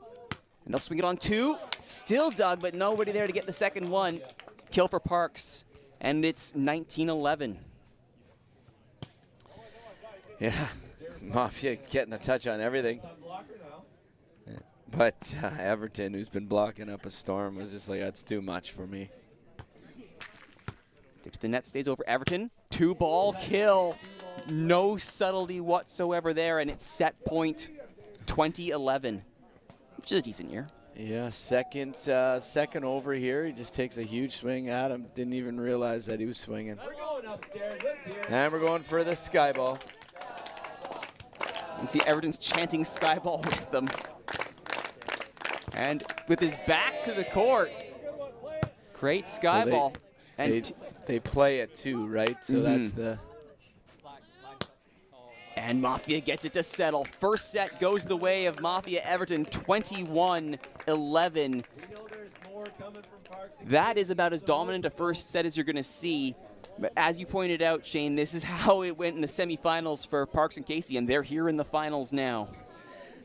And they'll swing it on 2. Still dug, but nobody there to get the second one. Kill for Parks. And it's 19-11. Yeah, Mafia getting a touch on everything. But Everton, who's been blocking up a storm, was just like, that's too much for me. Tips the net, stays over Everton. 2-ball kill. No subtlety whatsoever there, and it's set point 2011, which is a decent year. Yeah, second over here. He just takes a huge swing. Adam didn't even realize that he was swinging. We're going upstairs. Let's hear it. And we're going for the sky ball. You can see Everton's chanting sky ball with them. And with his back to the court, great sky So ball. And they play it too, right? So that's the... And Mafia gets it to settle. First set goes the way of Mafia Everton, 21-11. That is about as dominant a first set as you're going to see. But as you pointed out, Shane, this is how it went in the semifinals for Parks and Casey, and they're here in the finals now.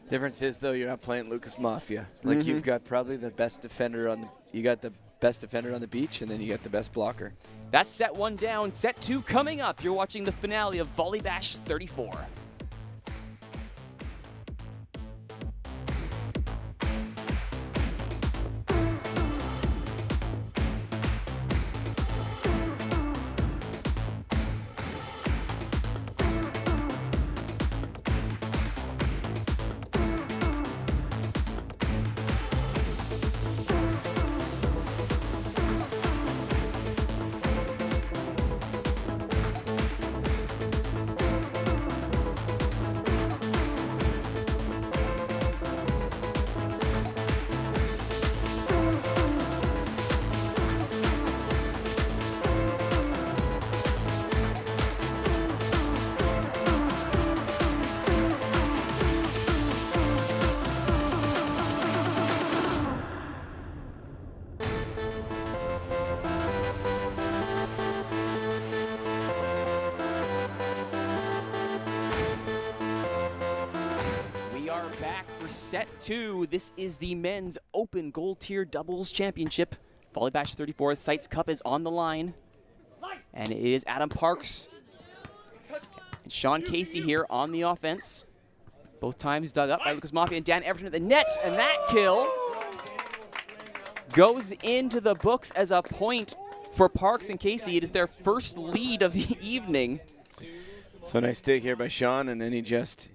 Difference is, though, you're not playing Lucas Mafia. Like, you've got probably the best defender on the... You got the best defender on the beach, and then you got the best blocker. That's set 1 down. Set 2 coming up. You're watching the finale of Volleybash 34. Set 2, this is the men's open gold tier doubles championship. Volleybash 34 Sites Cup is on the line. And it is Adam Parks and Sean Casey here on the offense. Both times dug up by Lucas Mafia and Dan Everton at the net. And that kill goes into the books as a point for Parks and Casey. It is their first lead of the evening. So nice dig here by Sean, and then he just...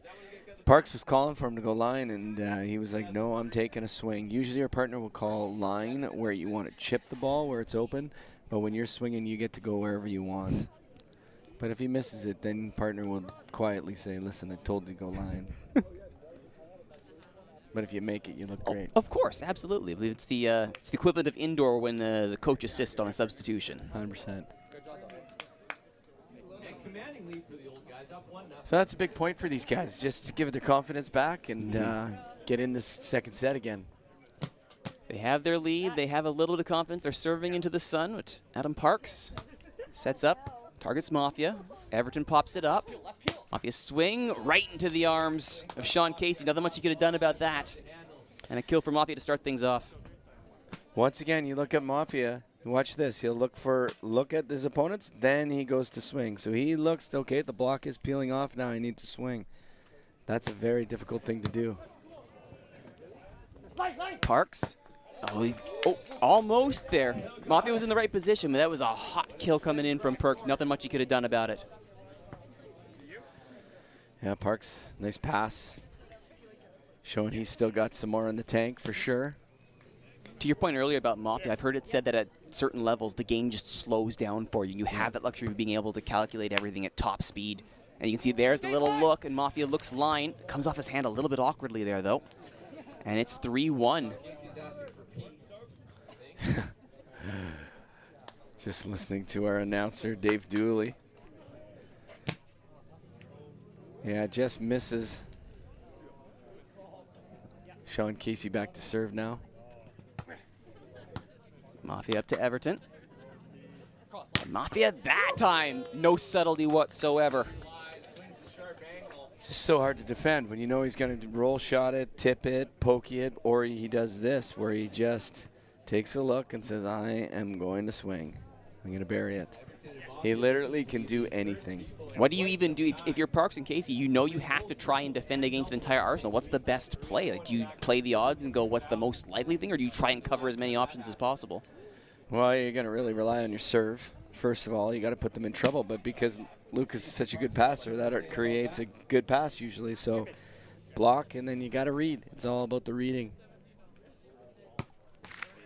Parks was calling for him to go line, and he was like, no, I'm taking a swing. Usually your partner will call line where you want to chip the ball, where it's open. But when you're swinging, you get to go wherever you want. But if he misses it, then partner will quietly say, listen, I told you to go line. But if you make it, you look great. Of course, absolutely. I believe it's the equivalent of indoor when the coach assists on a substitution. 100%. Commanding lead for the old guys, up 1-0. So that's a big point for these guys, just to give their confidence back and get in this second set again. They have their lead. They have a little bit of confidence. They're serving into the sun. With Adam Parks sets up, targets Mafia. Everton pops it up. Mafia swing right into the arms of Sean Casey. Nothing much you could have done about that. And a kill for Mafia to start things off. Once again, you look at Mafia. Watch this. He'll look at his opponents, then he goes to swing. So he looks, okay, the block is peeling off, now I need to swing. That's a very difficult thing to do. Parks. Oh, almost there. Mafia was in the right position, but that was a hot kill coming in from Parks. Nothing much he could have done about it. Yeah, Parks, nice pass. Showing he's still got some more in the tank for sure. To your point earlier about Mafia, I've heard it said that at certain levels, the game just slows down for you. You have that luxury of being able to calculate everything at top speed. And you can see there's the little look, and Mafia looks line. Comes off his hand a little bit awkwardly there, though. And it's 3-1. Just listening to our announcer, Dave Dooley. Yeah, just misses. Sean Casey back to serve now. Mafia up to Everton. And Mafia that time, no subtlety whatsoever. It's just so hard to defend when you know he's going to roll shot it, tip it, poke it, or he does this where he just takes a look and says, I am going to swing. I'm going to bury it. He literally can do anything. What do you even do if you're Parks and Casey? You know you have to try and defend against an entire arsenal. What's the best play? Like, do you play the odds and go, what's the most likely thing, or do you try and cover as many options as possible? Well, you're going to really rely on your serve. First of all, you got to put them in trouble, but because Lucas is such a good passer, that creates a good pass usually. So block, and then you got to read. It's all about the reading.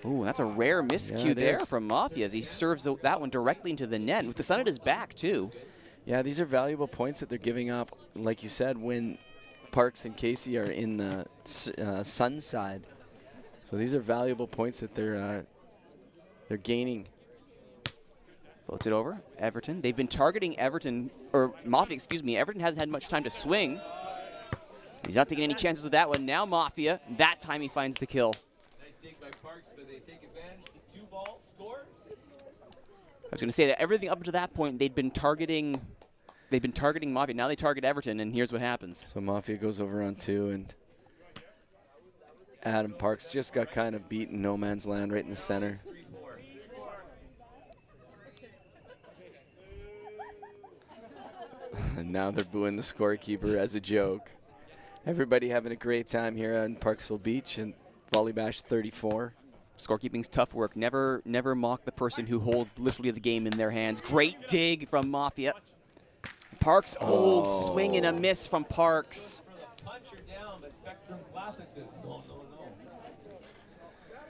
Ooh, that's a rare miscue there from Mafia as he serves that one directly into the net with the sun at his back, too. Yeah, these are valuable points that they're giving up, like you said, when Parks and Casey are in the sun side. So these are valuable points that they're gaining. Floats it over. Everton. They've been targeting Everton, or Mafia, excuse me. Everton hasn't had much time to swing. He's not taking any chances with that one. Now Mafia. That time he finds the kill. Nice dig by Parks, but they take advantage. 2-ball score. I was going to say that everything up to that point they've been targeting Mafia. Now they target Everton, and here's what happens. So Mafia goes over on 2, and Adam Parks just got kind of beat in no man's land right in the center. And now they're booing the scorekeeper as a joke. Everybody having a great time here on Parksville Beach and Volleybash 34. Scorekeeping's tough work. Never mock the person who holds literally the game in their hands. Great dig from Mafia. Parks, swing and a miss from Parks.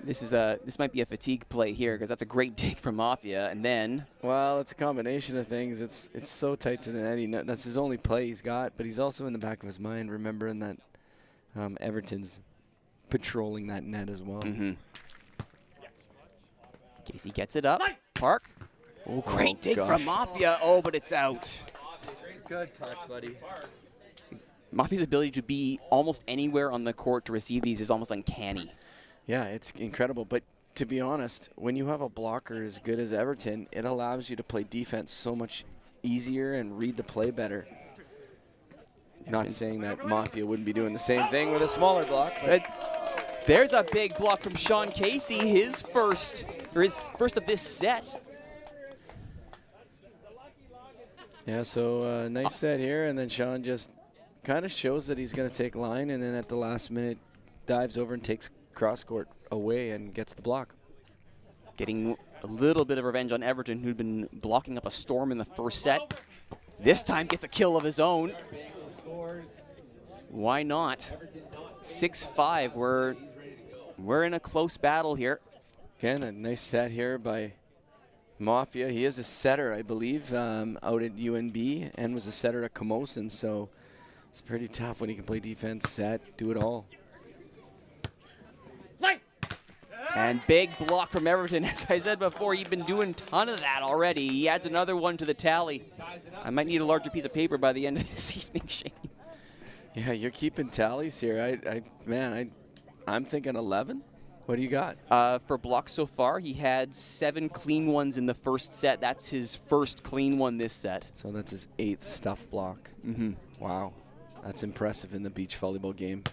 This might be a fatigue play here because that's a great dig from Mafia, and then. Well, it's a combination of things. It's so tight to the net. That's his only play he's got, but he's also in the back of his mind remembering that Everton's patrolling that net as well. Mm-hmm. Casey gets it up. Park. Oh, great dig from Mafia. Oh, but it's out. Good touch, buddy. Mafia's ability to be almost anywhere on the court to receive these is almost uncanny. Yeah, it's incredible. But to be honest, when you have a blocker as good as Everton, it allows you to play defense so much easier and read the play better. Not saying that Mafia wouldn't be doing the same thing with a smaller block. But there's a big block from Sean Casey, his first of this set. Yeah, so nice set here, and then Sean just kind of shows that he's going to take line, and then at the last minute dives over and takes cross court away and gets the block. Getting a little bit of revenge on Everton, who'd been blocking up a storm in the first set. This time gets a kill of his own. Why not? 6-5. We're in a close battle here. Again, a nice set here by Mafia. He is a setter, I believe, out at UNB, and was a setter at Camosun, so it's pretty tough when he can play defense, set, do it all. And big block from Everton. As I said before, he'd been doing a ton of that already. He adds another one to the tally. I might need a larger piece of paper by the end of this evening, Shane. Yeah, you're keeping tallies here. I'm thinking 11. What do you got? For blocks so far, he had 7 clean ones in the first set. That's his first clean one this set. So that's his 8th stuff block. Mm-hmm. Wow. That's impressive in the beach volleyball game.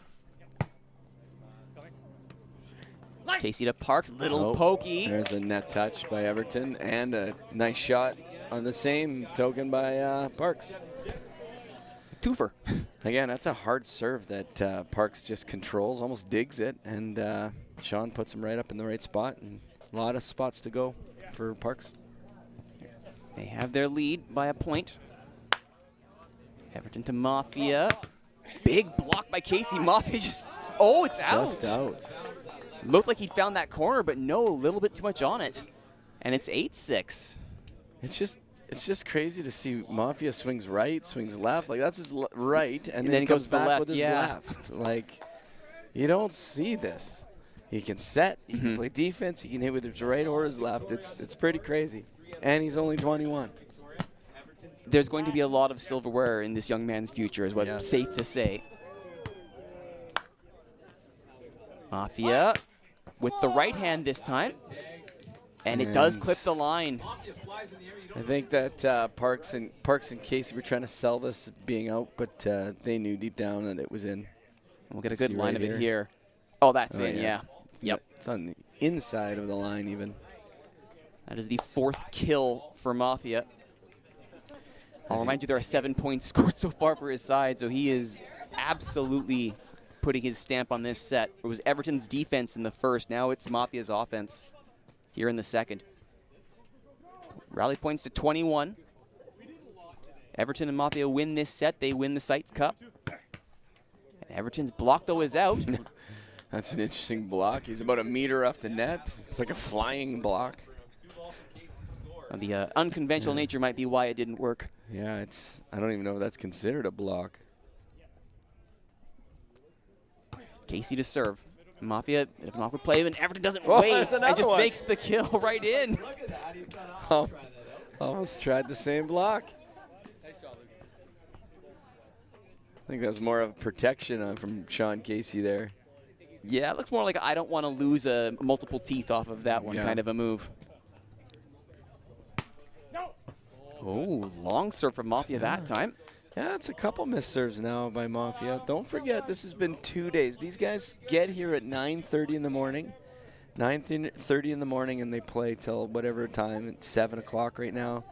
Casey to Parks, little pokey. There's a net touch by Everton and a nice shot on the same token by Parks. Twofer. Again, that's a hard serve that Parks just controls, almost digs it, and Sean puts him right up in the right spot, and a lot of spots to go for Parks. They have their lead by a point. Everton to Mafia. Big block by Casey. Mafia just, it's out. Just out. Looked like he found that corner, but no, a little bit too much on it. And it's 8-6. It's just crazy to see Mafia swings right, swings left. Like, that's his right, and then he goes back with his left. Like, you don't see this. He can set, he can play defense, he can hit with his right or his left. It's pretty crazy. And he's only 21. There's going to be a lot of silverware in this young man's future, is what's safe to say. Mafia with the right hand this time. And it does clip the line. I think that Parks and Casey were trying to sell this being out, but they knew deep down that it was in. We'll get a good line of it here. Oh, that's in, yeah. Yep. It's on the inside of the line even. That is the 4th kill for Mafia. I'll remind you there are 7 points scored so far for his side, so he is absolutely putting his stamp on this set. It was Everton's defense in the first. Now it's Mafia's offense here in the second. Rally points to 21. Everton and Mafia win this set. They win the Sites Cup. And Everton's block, though, is out. That's an interesting block. He's about a meter off the net. It's like a flying block. The unconventional nature might be why it didn't work. Yeah, I don't even know if that's considered a block. Casey to serve. Mafia, if an awkward play, and Everton doesn't waste. It just makes the kill right in. Almost tried the same block. I think that was more of protection from Sean Casey there. Yeah, it looks more like I don't want to lose multiple teeth off of that one kind of a move. Oh, long serve from Mafia that time. Yeah, it's a couple missed serves now by Mafia. Don't forget, this has been 2 days. These guys get here at 9:30 in the morning. 9:30 in the morning, and they play till whatever time, it's 7 o'clock right now.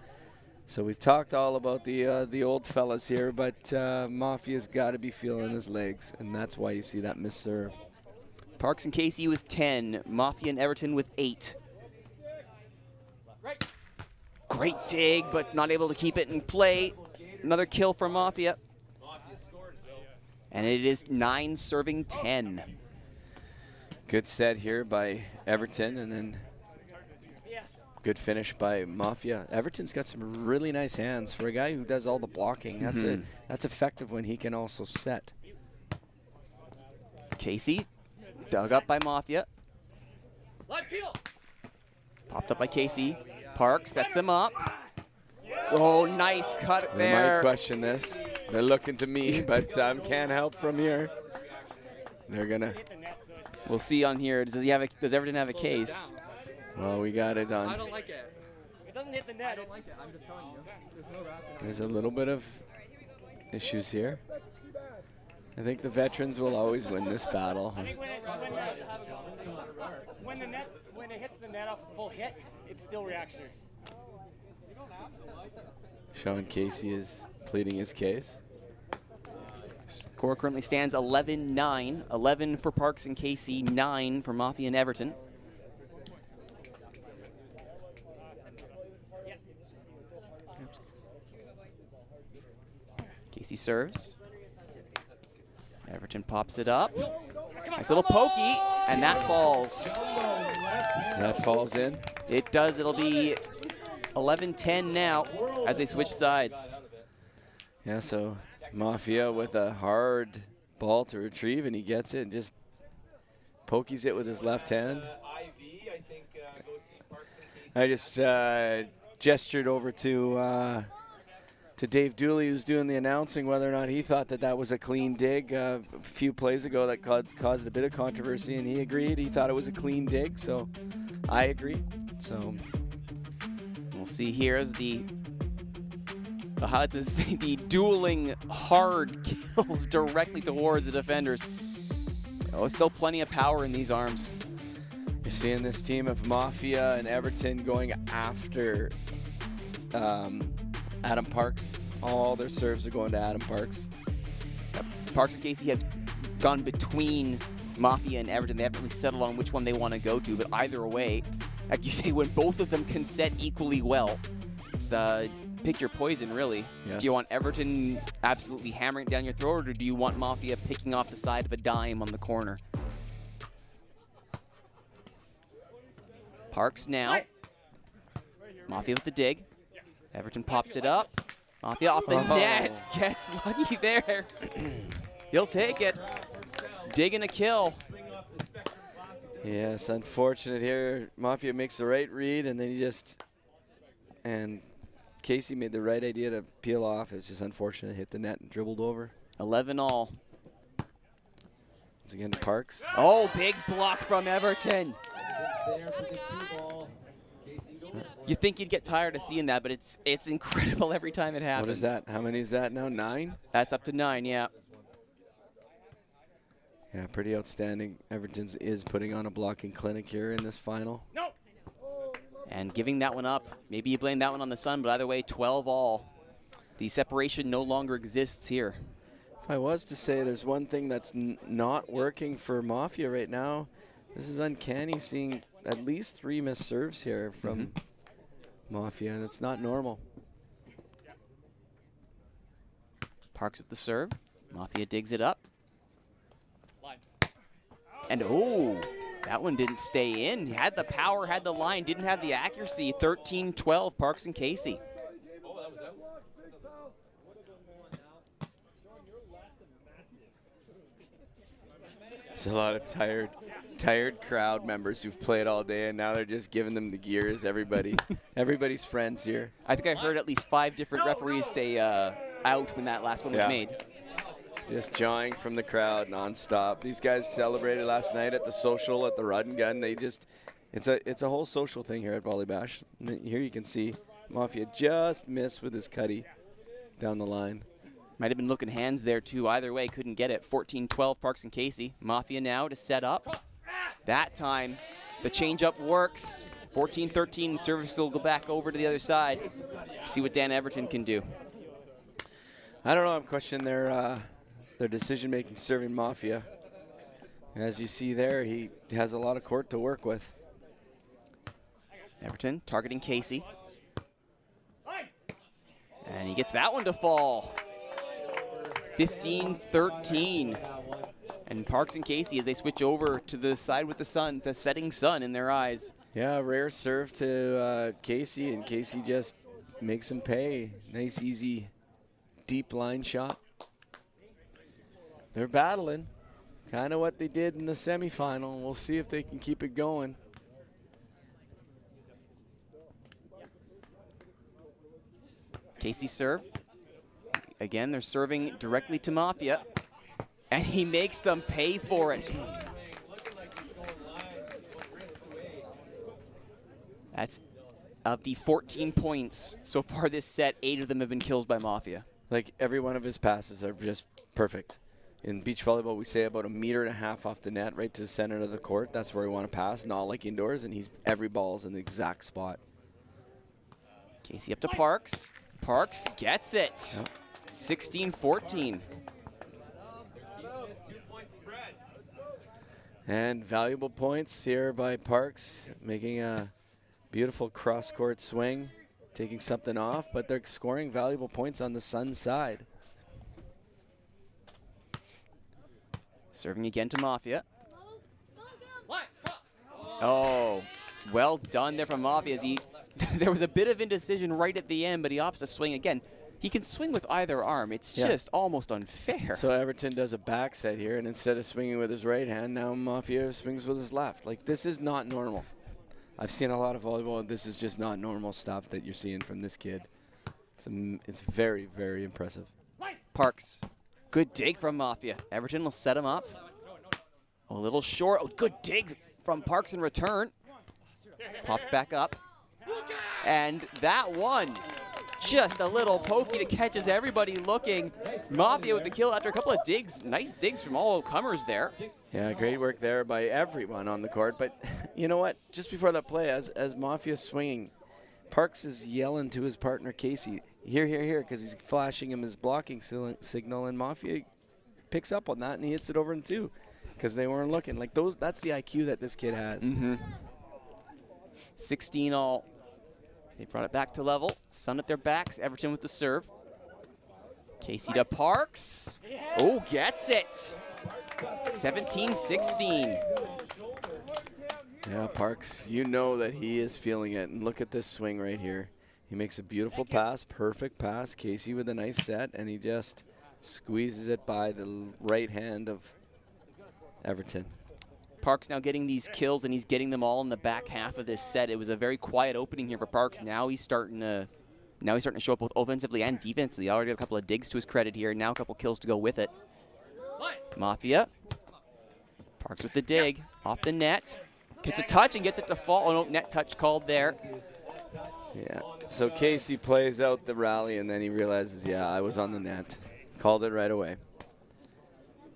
So we've talked all about the old fellas here, but Mafia's got to be feeling his legs, and that's why you see that missed serve. Parks and Casey with 10. Mafia and Everton with 8. Great dig, but not able to keep it in play. Another kill for Mafia. And it is 9 serving 10. Good set here by Everton, and then good finish by Mafia. Everton's got some really nice hands for a guy who does all the blocking. That's effective when he can also set. Casey dug up by Mafia. Popped up by Casey. Parks sets him up. Oh, nice cut there. They might question this. They're looking to me, but can't help from here. They're gonna. We'll see on here. Does Everton have a case? Well, we got it on. I don't like it. It doesn't hit the net. I don't like it. I'm just telling you. There's no wrap. There's a little bit of issues here. I think the veterans will always win this battle. I think when it hits the net off a full hit, it's still reactionary. Sean Casey is pleading his case. Score currently stands 11-9. 11 for Parks and Casey, 9 for Mafia and Everton. Casey serves. Everton pops it up. Nice little pokey, and that falls. That falls in. It does. It'll be 11-10 now as they switch sides. Yeah, so Mafia with a hard ball to retrieve, and he gets it and just pokies it with his left hand. I just gestured over to Dave Dooley, who's doing the announcing, whether or not he thought that was a clean dig a few plays ago that caused a bit of controversy, and he agreed. He thought it was a clean dig, so I agree. So we'll see here as the highlights is the dueling hard kills directly towards the defenders. Oh, still plenty of power in these arms. You're seeing this team of Mafia and Everton going after Adam Parks. All their serves are going to Adam Parks. Parks and Casey have gone between Mafia and Everton. They haven't really settled on which one they want to go to, but either way, like you say, when both of them can set equally well, it's pick your poison, really. Yes. Do you want Everton absolutely hammering it down your throat, or do you want Mafia picking off the side of a dime on the corner? Parks now. Mafia with the dig. Everton pops it up. Mafia off the net. Gets lucky there. He'll take it. Dig and a kill. Yes, unfortunate here. Mafia makes the right read, and then and Casey made the right idea to peel off. It's just unfortunate. Hit the net and dribbled over. 11 all. Once again to Parks. Oh, big block from Everton. There for the 2 ball. You think you'd get tired of seeing that, but it's incredible every time it happens. What is that? How many is that now? 9? That's up to 9, yeah. Yeah, pretty outstanding. Everton is putting on a blocking clinic here in this final. No. And giving that one up. Maybe you blame that one on the sun, but either way, 12 all. The separation no longer exists here. If I was to say there's one thing that's not working for Mafia right now, this is uncanny seeing at least 3 missed serves here from Mafia. That's not normal. Parks with the serve. Mafia digs it up. And oh, that one didn't stay in. Had the power, had the line, didn't have the accuracy. 13-12, Parks and Casey. There's a lot of tired crowd members who've played all day, and now they're just giving them the gears. Everybody's friends here. I think I heard at least 5 different referees say out when that last one was made. Just jawing from the crowd nonstop. These guys celebrated last night at the social, at the Run and Gun. It's a whole social thing here at Volleybash. Here you can see Mafia just missed with his cutty down the line. Might have been looking hands there too. Either way, couldn't get it. 14-12, Parks and Casey. Mafia now to set up. That time, the changeup works. 14-13, service will go back over to the other side. See what Dan Everton can do. I don't know. I'm questioning their decision-making serving Mafia. As you see there, he has a lot of court to work with. Everton targeting Casey. And he gets that one to fall. 15-13. And Parks and Casey, as they switch over to the side with the sun, the setting sun in their eyes. Yeah, rare serve to Casey, and Casey just makes him pay. Nice, easy, deep line shot. They're battling, kind of what they did in the semifinal. We'll see if they can keep it going. Casey serve. Again, they're serving directly to Mafia, and he makes them pay for it. That's of the 14 points so far this set, 8 of them have been kills by Mafia. Like, every one of his passes are just perfect. In beach volleyball, we say about 1.5 meters off the net, right to the center of the court. That's where we want to pass, not like indoors, and every ball's in the exact spot. Casey up to Parks. Parks gets it. Yep. 16-14. And valuable points here by Parks, making a beautiful cross-court swing, taking something off, but they're scoring valuable points on the Sun side. Serving again to Mafia. Oh, well done there from Mafia. As there was a bit of indecision right at the end, but he opts to swing again. He can swing with either arm. It's just almost unfair. So Everton does a back set here, and instead of swinging with his right hand, now Mafia swings with his left. Like, this is not normal. I've seen a lot of volleyball, and this is just not normal stuff that you're seeing from this kid. It's very, very impressive. Parks, good dig from Mafia. Everton will set him up. A little short. Oh, good dig from Parks in return. Popped back up. And that one, just a little pokey that catches everybody looking. Mafia with the kill after a couple of digs. Nice digs from all comers there. Yeah, great work there by everyone on the court. But you know what? Just before that play, as Mafia's swinging, Parks is yelling to his partner, Casey, here, here, here, because he's flashing him his blocking signal, and Mafia picks up on that, and he hits it over in 2 because they weren't looking. Like, that's the IQ that this kid has. 16 all. They brought it back to level. Sun at their backs. Everton with the serve. Casey to Parks. Oh, gets it. 17-16. Yeah, Parks, you know that he is feeling it. And look at this swing right here. He makes a beautiful pass, perfect pass. Casey with a nice set, and he just squeezes it by the right hand of Everton. Parks now getting these kills, and he's getting them all in the back half of this set. It was a very quiet opening here for Parks. Now he's starting to show up both offensively and defensively. Already got a couple of digs to his credit here. Now a couple kills to go with it. Mafia. Parks with the dig. Off the net. Gets a touch and gets it to fall. Oh, no, net touch called there. Yeah. So Casey plays out the rally, and then he realizes, yeah, I was on the net. Called it right away.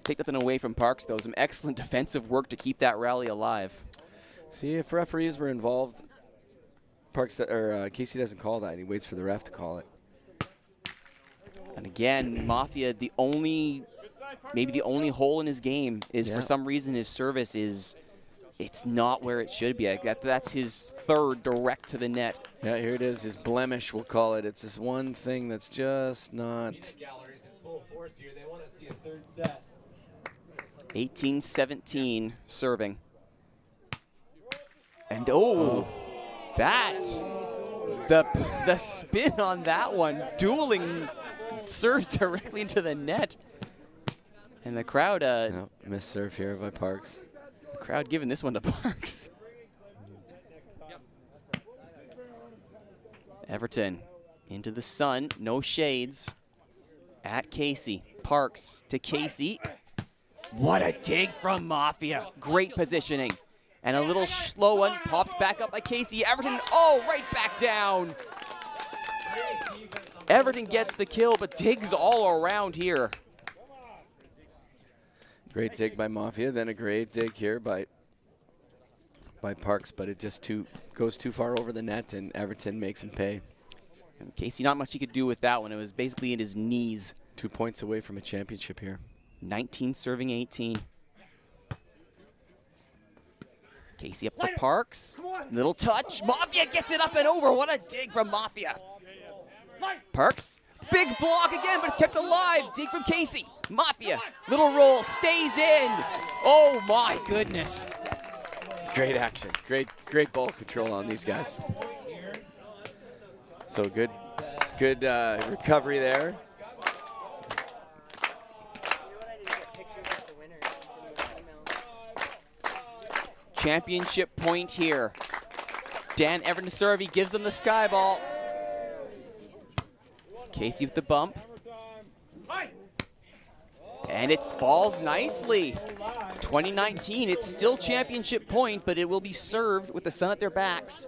Take nothing away from Parks, though. Some excellent defensive work to keep that rally alive. See, if referees were involved, Casey doesn't call that. He waits for the ref to call it. And again, Mafia, maybe the only hole in his game is for some reason his service it's not where it should be. That's his third direct to the net. Yeah, here it is, his blemish, we'll call it. It's this one thing that's just not. Gallery's in full force here. They want to see a third set. 18-17 serving. And the spin on that one, dueling serves directly into the net. And the crowd, No, missed serve here by Parks. the crowd giving this one to Parks. Everton into the sun, no shades. At Casey, Parks to Casey. What a dig from Mafia. Great positioning. And a little slow one, popped back up by Casey. Everton, right back down. Everton gets the kill, but digs all around here. Great dig by Mafia, then a great dig here by Parks, but it just goes too far over the net, and Everton makes him pay. And Casey, not much he could do with that one. It was basically in his knees. 2 points away from a championship here. 19 serving 18. Casey up for Parks. Little touch. Mafia gets it up and over. What a dig from Mafia. Parks. Big block again, but it's kept alive. Dig from Casey. Mafia. Little roll. Stays in. Oh, my goodness. Great action. Great ball control on these guys. So good recovery there. Championship point here. Dan Everton to serve. He gives them the sky ball. Casey with the bump. And it falls nicely. 2019, it's still championship point, but it will be served with the sun at their backs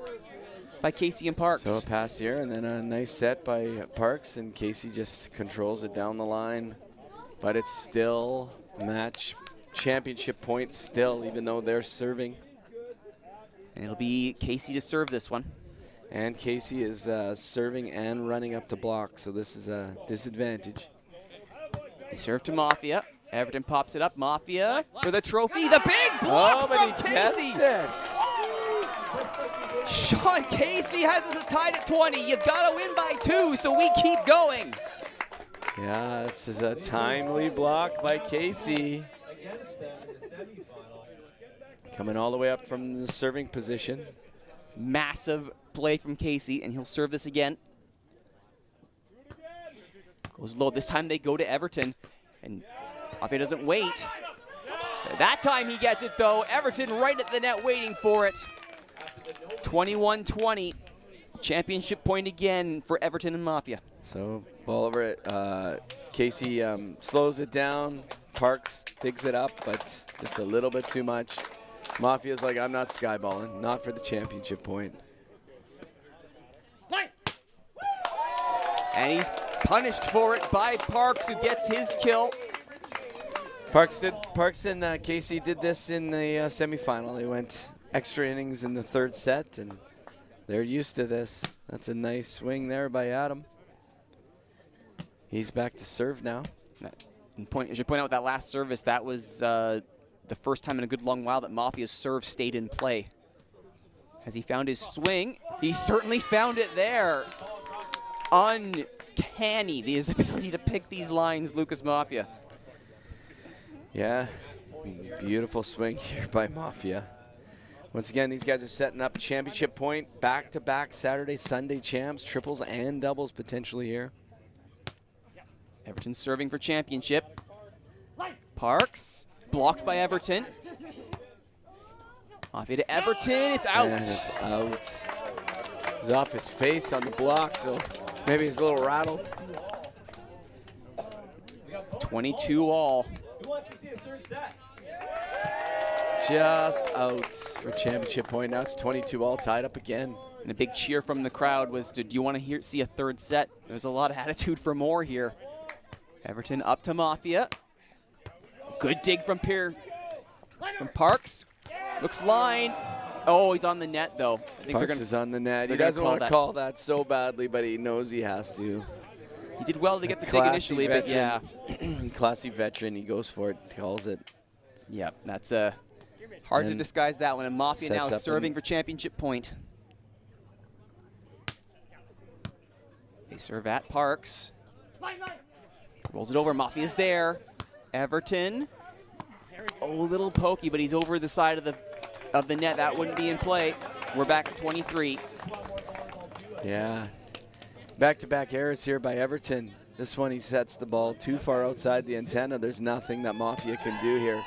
by Casey and Parks. So a pass here, and then a nice set by Parks, and Casey just controls it down the line. But it's still match championship point still, even though they're serving. And it'll be Casey to serve this one. And Casey is serving and running up to block, so this is a disadvantage. They serve to Mafia. Everton pops it up. Mafia for the trophy. The big block from Casey. Sean Casey has us tied at 20. You've got to win by 2, so we keep going. Yeah, this is a timely block by Casey. Coming all the way up from the serving position. Massive play from Casey, and he'll serve this again. Goes low. This time they go to Everton, and Mafia doesn't wait. That time he gets it, though. Everton right at the net waiting for it. 21-20. Championship point again for Everton and Mafia. So ball over it. Casey slows it down. Parks digs it up, but just a little bit too much. Mafia's like, I'm not skyballing. Not for the championship point. And he's punished for it by Parks, who gets his kill. Parks and Casey did this in the semifinal. They went extra innings in the third set, and they're used to this. That's a nice swing there by Adam. He's back to serve now. I should point out with that last service, that was the first time in a good long while that Mafia's serve stayed in play. Has he found his swing? He certainly found it there. Uncanny, his ability to pick these lines, Lucas Mafia. Yeah, beautiful swing here by Mafia. Once again, these guys are setting up championship point, back-to-back Saturday, Sunday champs, triples and doubles potentially here. Everton serving for championship. Parks, blocked by Everton. Mafia to Everton, it's out. And it's out. He's off his face on the block, so maybe he's a little rattled. 22 all. Who wants to see a third set? Just out for championship point. Now it's 22 all, tied up again. And a big cheer from the crowd was, do you want to see a third set? There's a lot of attitude for more here. Everton up to Mafia. Good dig from Parks. Looks line. Oh, he's on the net, though. I think Parks is on the net. He doesn't want to call that so badly, but he knows he has to. He did well to get the dig initially, but yeah. Classy veteran, he goes for it, calls it. Yeah, that's hard to disguise that one. And Mafia now serving for championship point. They serve at Parks. Rolls it over. Mafia's there. Everton. Oh, a little pokey, but he's over the side of the net. That wouldn't be in play. We're back at 23. Yeah. Back-to-back errors here by Everton. This one, he sets the ball too far outside the antenna. There's nothing that Mafia can do here.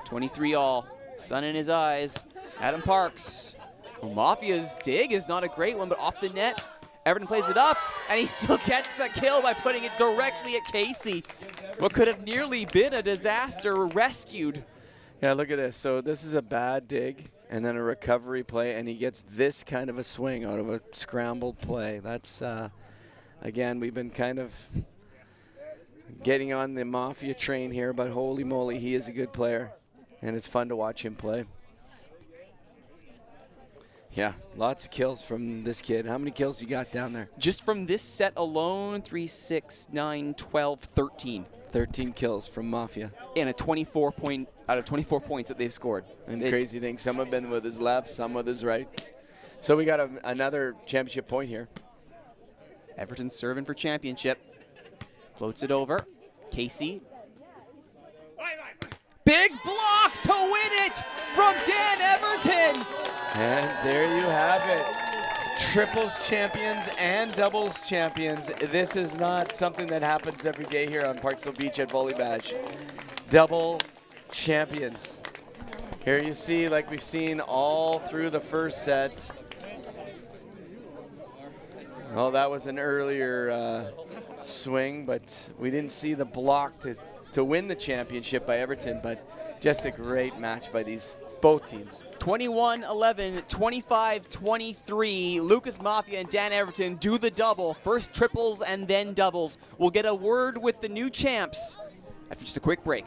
23 all. Sun in his eyes. Adam Parks. Well, Mafia's dig is not a great one, but off the net. Everton plays it up, and he still gets the kill by putting it directly at Casey. What could have nearly been a disaster rescued. Yeah, look at this. So this is a bad dig, and then a recovery play, and he gets this kind of a swing out of a scrambled play. That's, again, we've been kind of getting on the Mafia train here, but holy moly, he is a good player, and it's fun to watch him play. Yeah, lots of kills from this kid. How many kills you got down there? Just from this set alone, 3, 6, 9, 12, 13. 13 kills from Mafia. And a 24 point out of 24 points that they've scored. And the crazy thing, some have been with his left, some with his right. So we got another championship point here. Everton serving for championship. Floats it over. Casey. Big block to win it from Dan Everton. And there you have it. Triples champions and doubles champions. This is not something that happens every day here on Parksville Beach at Volleybash. Double champions. Here you see, like we've seen all through the first set. Well, that was an earlier swing, but we didn't see the block to win the championship by Everton, but just a great match by both teams. 21-11, 25-23. Lucas Mafia and Dan Everton do the double. First triples and then doubles. We'll get a word with the new champs after just a quick break.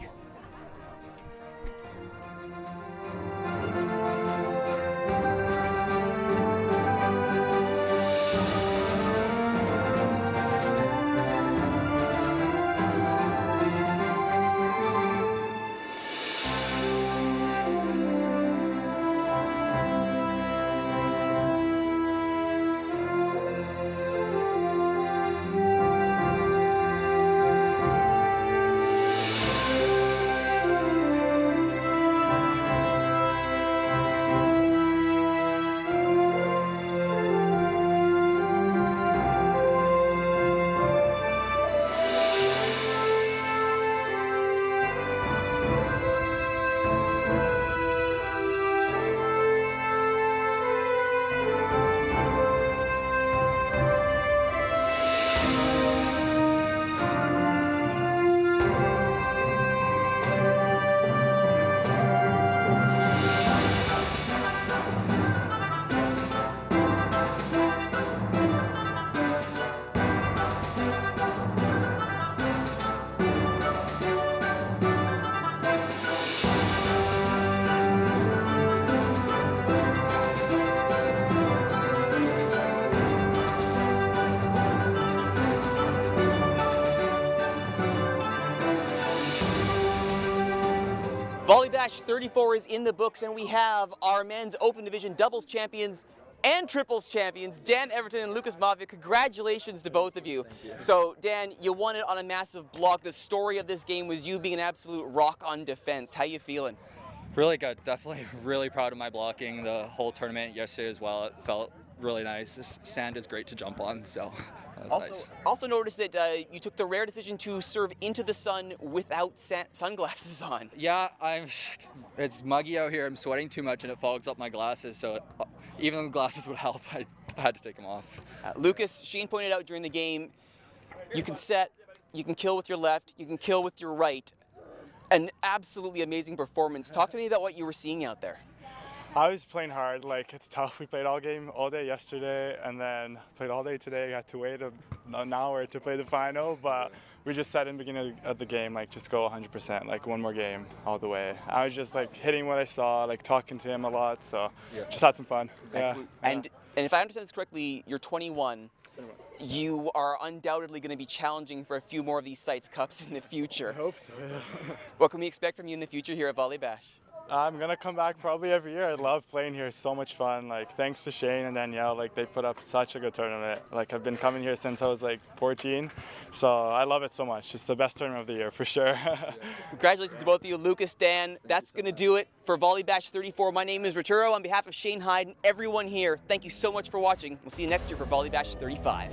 Volleybash 34 is in the books, and we have our men's Open Division doubles champions and triples champions, Dan Everton and Lucas Mafia. Congratulations to both of you. So, Dan, you won it on a massive block. The story of this game was you being an absolute rock on defense. How you feeling? Really good. Definitely really proud of my blocking the whole tournament yesterday as well. It felt really nice. This sand is great to jump on, so that was nice. Also noticed that you took the rare decision to serve into the sun without sunglasses on. Yeah, it's muggy out here. I'm sweating too much and it fogs up my glasses, so even the glasses would help. I had to take them off. Lucas, Shane pointed out during the game, you can set, you can kill with your left, you can kill with your right. An absolutely amazing performance. Talk to me about what you were seeing out there. I was playing hard. Like, it's tough. We played all day yesterday, and then played all day today. Got to wait an hour to play the final, but we just said in the beginning of the game, like, just go 100%, like one more game all the way. I was just like hitting what I saw, like talking to him a lot, so just had some fun. Yeah. And if I understand this correctly, you're 21. You are undoubtedly going to be challenging for a few more of these Sites Cups in the future. I hope so. What can we expect from you in the future here at Volleybash? I'm gonna come back probably every year. I love playing here. It's so much fun. Like, thanks to Shane and Danielle, like, they put up such a good tournament. Like, I've been coming here since I was like 14, so I love it so much. It's the best tournament of the year for sure. Congratulations to both of you, Lucas, Dan. That's gonna do it for Volleybash 34. My name is Rituro. On behalf of Shane Hyde and everyone here, thank you so much for watching. We'll see you next year for Volleybash 35.